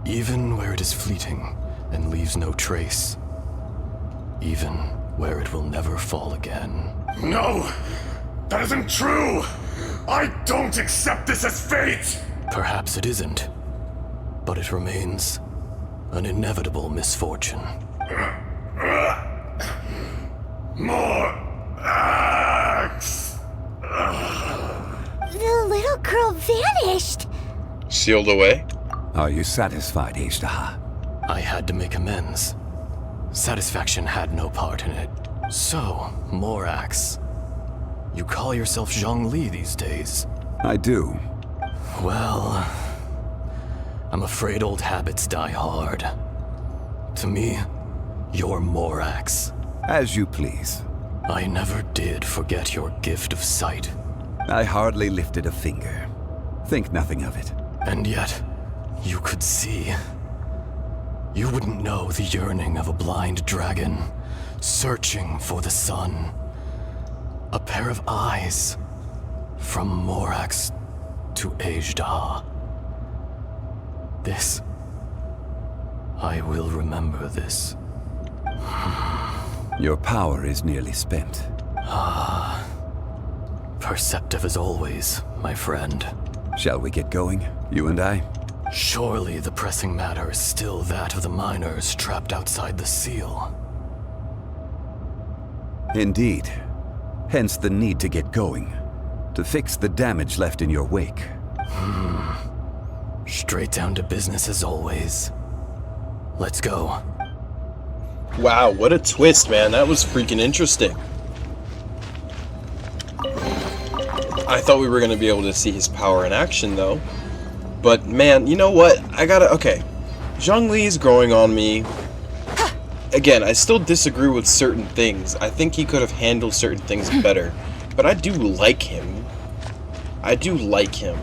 Even where it is fleeting and leaves no trace. Even where it will never fall again. No! That isn't true! I don't accept this as fate! Perhaps it isn't, but it remains an inevitable misfortune. More axe! The little girl vanished! Sealed away? Are you satisfied, Azhdaha? I had to make amends. Satisfaction had no part in it. So, Morax, you call yourself Zhongli these days? I do. Well, I'm afraid old habits die hard. To me, you're Morax. As you please. I never did forget your gift of sight. I hardly lifted a finger. Think nothing of it. And yet, you could see. You wouldn't know the yearning of a blind dragon, searching for the sun. A pair of eyes, from Morax to Azhdaha. This, I will remember this. Your power is nearly spent. Perceptive as always, my friend. Shall we get going, you and I? Surely the pressing matter is still that of the miners trapped outside the seal. Indeed. Hence the need to get going. To fix the damage left in your wake. Straight down to business as always. Let's go. Wow, what a twist, man. That was freaking interesting. I thought we were going to be able to see his power in action, though. But, man, you know what? Okay. Zhongli is growing on me. Again, I still disagree with certain things. I think he could have handled certain things better. But I do like him. I do like him.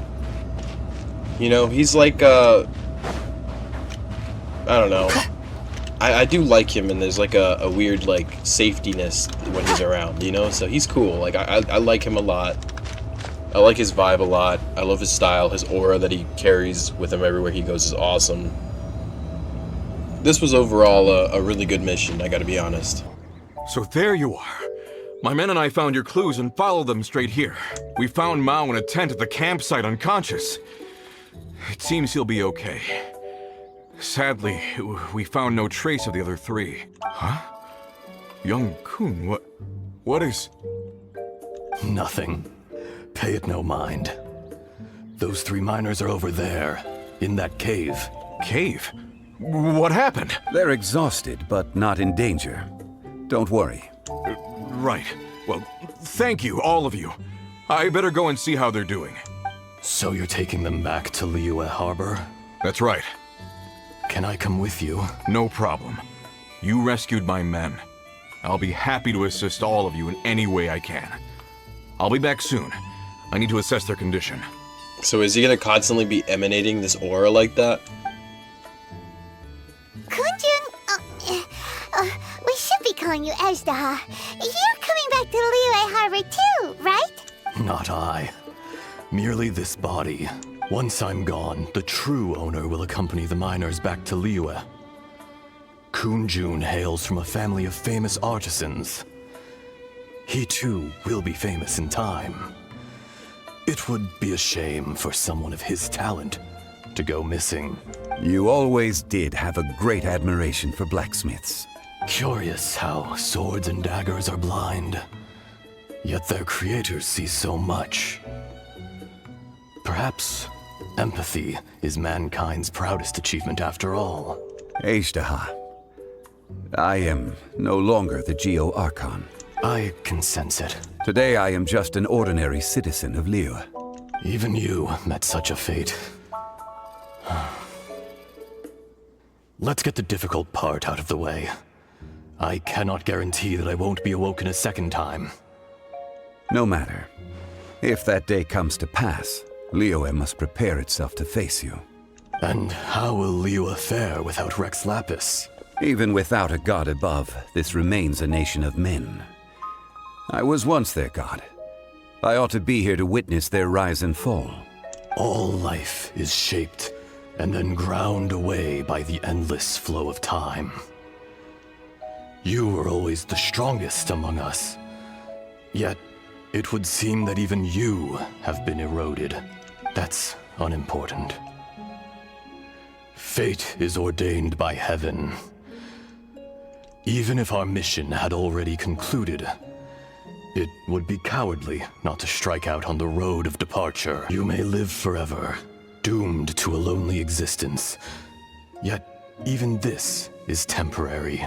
You know, he's like, I don't know. I do like him, and there's like a weird, like, safetyness when he's around, you know? So he's cool. Like, I like him a lot. I like his vibe a lot. I love his style. His aura that he carries with him everywhere he goes is awesome. This was overall a really good mission, I gotta be honest. So there you are. My men and I found your clues and followed them straight here. We found Mao in a tent at the campsite unconscious. It seems he'll be okay. Sadly, we found no trace of the other three. Huh? Young Kun, what is... Nothing. Pay it no mind. Those 3 miners are over there, in that cave. Cave? What happened? They're exhausted, but not in danger. Don't worry. Right. Well, thank you, all of you. I better go and see how they're doing. So you're taking them back to Liyue Harbor? That's right. Can I come with you? No problem. You rescued my men. I'll be happy to assist all of you in any way I can. I'll be back soon. I need to assess their condition. So is he gonna constantly be emanating this aura like that? Kun Jun, we should be calling you Azhdaha. You're coming back to Liyue Harbor too, right? Not I. Merely this body. Once I'm gone, the true owner will accompany the miners back to Liyue. Kun Jun hails from a family of famous artisans. He too will be famous in time. It would be a shame for someone of his talent to go missing. You always did have a great admiration for blacksmiths. Curious how swords and daggers are blind, yet their creators see so much. Perhaps empathy is mankind's proudest achievement after all. Azhdaha, I am no longer the Geo-Archon. I can sense it. Today I am just an ordinary citizen of Liyue. Even you met such a fate. Let's get the difficult part out of the way. I cannot guarantee that I won't be awoken a second time. No matter. If that day comes to pass, Liyue must prepare itself to face you. And how will Liyue fare without Rex Lapis? Even without a god above, this remains a nation of men. I was once their god. I ought to be here to witness their rise and fall. All life is shaped and then ground away by the endless flow of time. You were always the strongest among us. Yet, it would seem that even you have been eroded. That's unimportant. Fate is ordained by heaven. Even if our mission had already concluded, it would be cowardly not to strike out on the road of departure. You may live forever, doomed to a lonely existence. Yet, even this is temporary.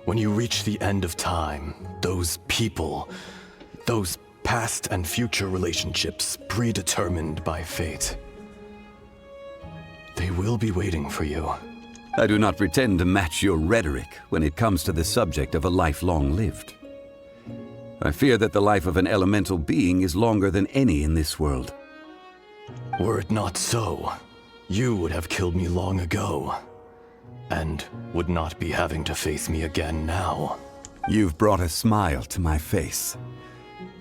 When you reach the end of time, those people, those past and future relationships predetermined by fate, they will be waiting for you. I do not pretend to match your rhetoric when it comes to the subject of a life long lived. I fear that the life of an elemental being is longer than any in this world. Were it not so, you would have killed me long ago, and would not be having to face me again now. You've brought a smile to my face.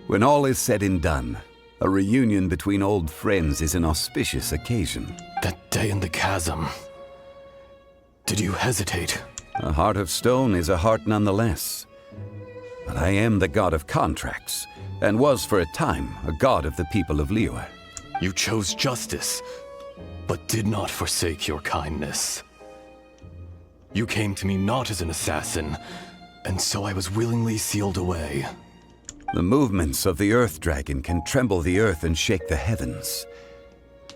When all is said and done, a reunion between old friends is an auspicious occasion. That day in the chasm, did you hesitate? A heart of stone is a heart nonetheless. But I am the god of contracts, and was for a time a god of the people of Liyue. You chose justice, but did not forsake your kindness. You came to me not as an assassin, and so I was willingly sealed away. The movements of the Earth Dragon can tremble the earth and shake the heavens.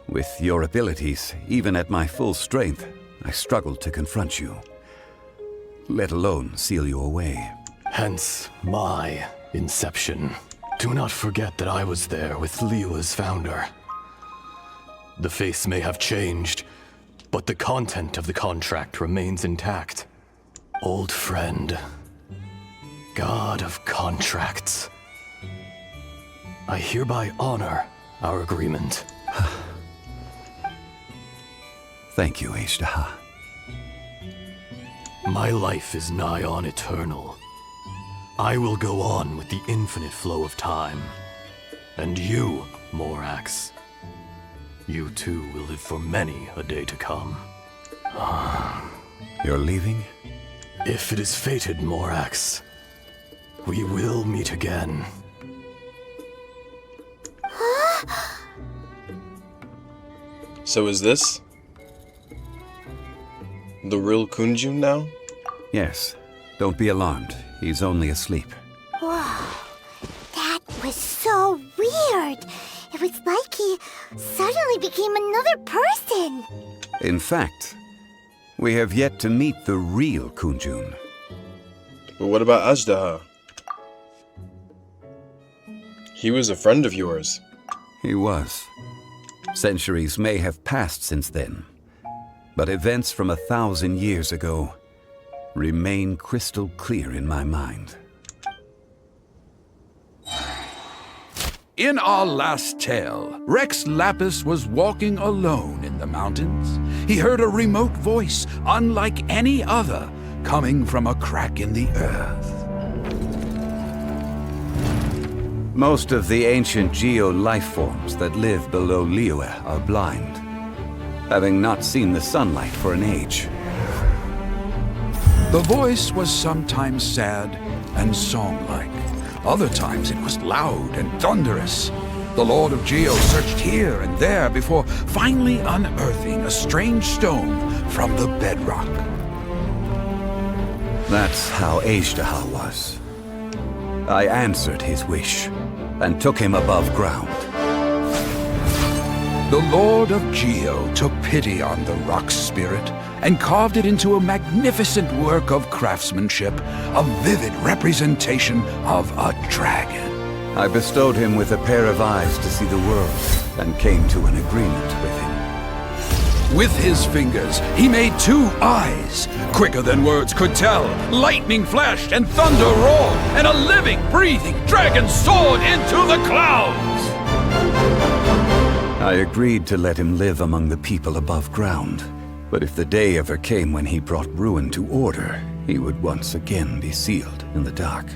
With your abilities, even at my full strength, I struggled to confront you, let alone seal you away. Hence, my inception. Do not forget that I was there with Liyue's founder. The face may have changed, but the content of the contract remains intact. Old friend, God of contracts, I hereby honor our agreement. Thank you, Azhdaha. My life is nigh on eternal. I will go on with the infinite flow of time. And you, Morax, you too will live for many a day to come. You're leaving? If it is fated, Morax, we will meet again. So is this the real Kun Jun now? Yes. Don't be alarmed. He's only asleep. Whoa, that was so weird. It was like he suddenly became another person. In fact, we have yet to meet the real Kun Jun. But what about Azhdaha? He was a friend of yours. He was. Centuries may have passed since then, but events from 1,000 years ago remain crystal clear in my mind. In our last tale, Rex Lapis was walking alone in the mountains. He heard a remote voice, unlike any other, coming from a crack in the earth. Most of the ancient geo-life forms that live below Liyue are blind, having not seen the sunlight for an age. The voice was sometimes sad and song-like. Other times it was loud and thunderous. The Lord of Geo searched here and there before finally unearthing a strange stone from the bedrock. That's how Azhdaha was. I answered his wish and took him above ground. The Lord of Geo took pity on the rock spirit and carved it into a magnificent work of craftsmanship, a vivid representation of a dragon. I bestowed him with a pair of eyes to see the world and came to an agreement with him. With his fingers, he made 2 eyes, quicker than words could tell. Lightning flashed and thunder roared, and a living, breathing dragon soared into the clouds. I agreed to let him live among the people above ground. But if the day ever came when he brought ruin to order, he would once again be sealed in the dark.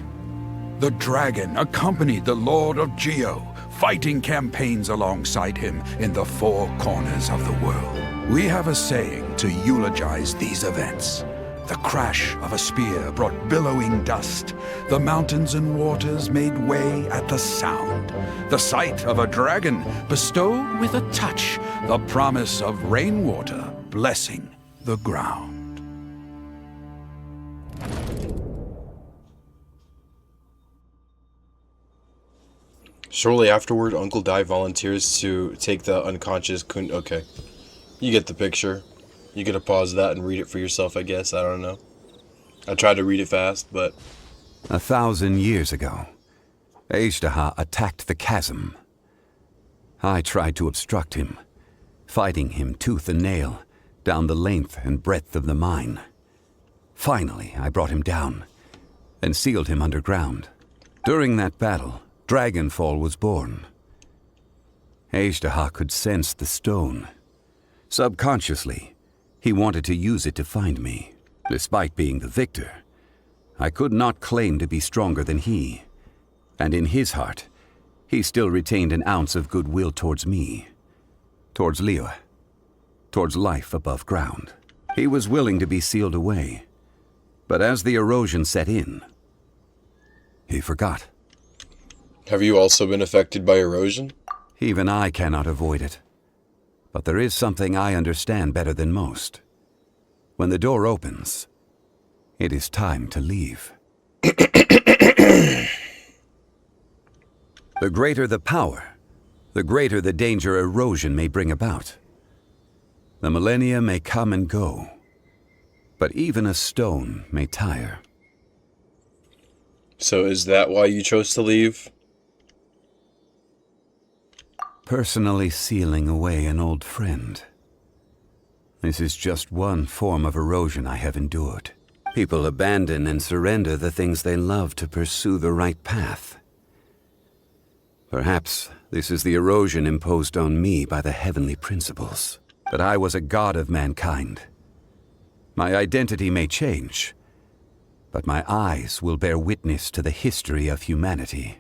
The dragon accompanied the Lord of Geo, fighting campaigns alongside him in the 4 corners of the world. We have a saying to eulogize these events. The crash of a spear brought billowing dust. The mountains and waters made way at the sound. The sight of a dragon bestowed with a touch the promise of rainwater blessing the ground. Shortly afterward, Uncle Dai volunteers to take the unconscious Kun... Okay. You get the picture. You gotta pause that and read it for yourself, I guess. I don't know. I tried to read it fast, but... 1,000 years ago, Azhdaha attacked the chasm. I tried to obstruct him, fighting him tooth and nail down the length and breadth of the mine. Finally, I brought him down and sealed him underground. During that battle, Dragonfall was born. Azhdaha could sense the stone. Subconsciously, he wanted to use it to find me. Despite being the victor, I could not claim to be stronger than he. And in his heart, he still retained an ounce of goodwill towards me, towards Liyue, towards life above ground. He was willing to be sealed away. But as the erosion set in, he forgot. Have you also been affected by erosion? Even I cannot avoid it. But there is something I understand better than most. When the door opens, it is time to leave. The greater the power, the greater the danger erosion may bring about. The millennia may come and go, but even a stone may tire. So is that why you chose to leave? Personally sealing away an old friend. This is just one form of erosion I have endured. People abandon and surrender the things they love to pursue the right path. Perhaps this is the erosion imposed on me by the heavenly principles. That I was a god of mankind. My identity may change, but my eyes will bear witness to the history of humanity.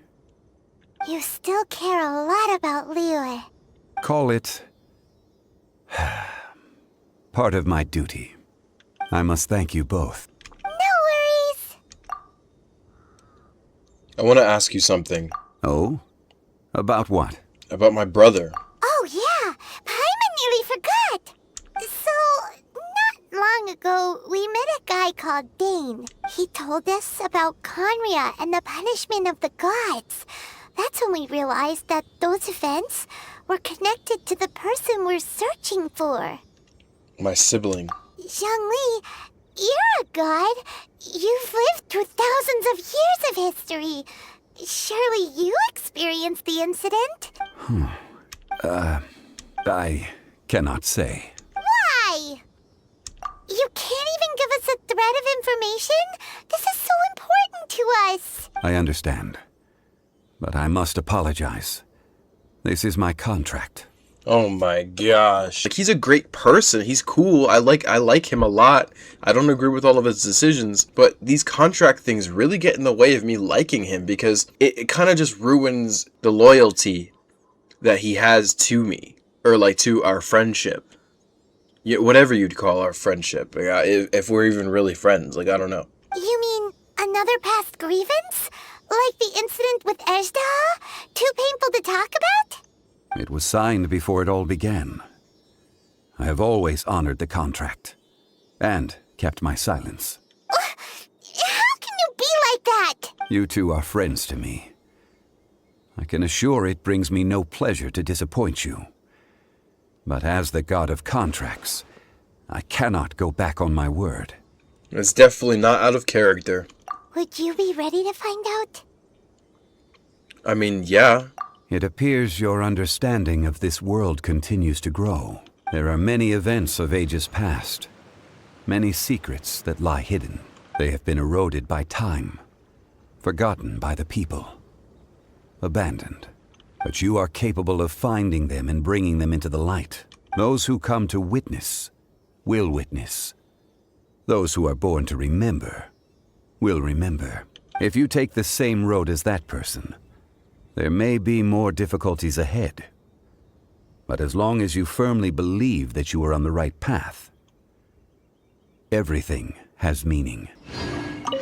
You still care a lot about Liyue. Call it part of my duty. I must thank you both. No worries. I want to ask you something. Oh? About what? About my brother. Oh yeah, Paimon nearly forgot. So, not long ago, we met a guy called Dane. He told us about Conria and the punishment of the gods. That's when we realized that those events were connected to the person we're searching for. My sibling. Zhongli, you're a god. You've lived through thousands of years of history. Surely you experienced the incident? I cannot say. Why? You can't even give us a thread of information? This is so important to us. I understand. But I must apologize. This is my contract. Oh my gosh. Like, he's a great person. He's cool. I like him a lot. I don't agree with all of his decisions, but these contract things really get in the way of me liking him because it kind of just ruins the loyalty that he has to me, or like to our friendship. Yeah, whatever you'd call our friendship. If we're even really friends, like, I don't know. You mean another past grievance? Like the incident with Azhdaha? Too painful to talk about? It was signed before it all began. I have always honored the contract. And kept my silence. How can you be like that? You two are friends to me. I can assure it brings me no pleasure to disappoint you. But as the god of contracts, I cannot go back on my word. It's definitely not out of character. Would you be ready to find out? I mean, yeah. It appears your understanding of this world continues to grow. There are many events of ages past. Many secrets that lie hidden. They have been eroded by time. Forgotten by the people. Abandoned. But you are capable of finding them and bringing them into the light. Those who come to witness will witness. Those who are born to remember will remember. If you take the same road as that person, there may be more difficulties ahead. But as long as you firmly believe that you are on the right path, everything has meaning.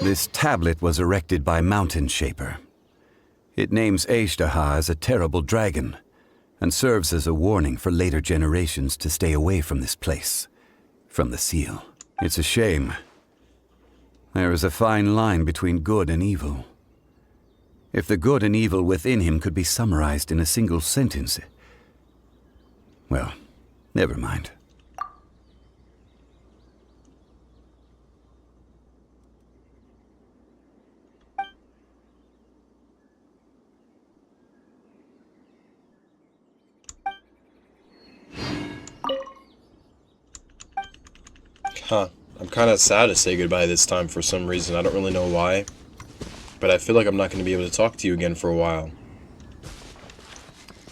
This tablet was erected by Mountain Shaper. It names Azhdaha as a terrible dragon, and serves as a warning for later generations to stay away from this place, from the seal. It's a shame. There is a fine line between good and evil. If the good and evil within him could be summarized in a single sentence... Well, never mind. Huh. I'm kind of sad to say goodbye this time for some reason. I don't really know why. But I feel like I'm not going to be able to talk to you again for a while.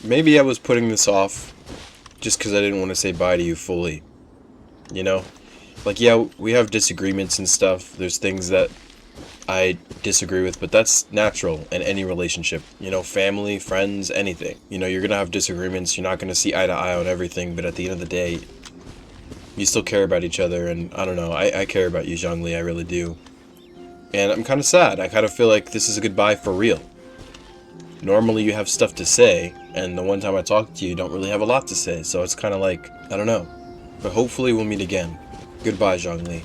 Maybe I was putting this off just because I didn't want to say bye to you fully. You know? Like, yeah, we have disagreements and stuff. There's things that I disagree with, but that's natural in any relationship. You know, family, friends, anything. You know, you're going to have disagreements. You're not going to see eye to eye on everything, but at the end of the day, you still care about each other, and I don't know, I care about you, Zhongli, I really do. And I'm kind of sad. I kind of feel like this is a goodbye for real. Normally you have stuff to say, and the one time I talk to you, you don't really have a lot to say, so it's kind of like, I don't know. But hopefully we'll meet again. Goodbye, Zhongli.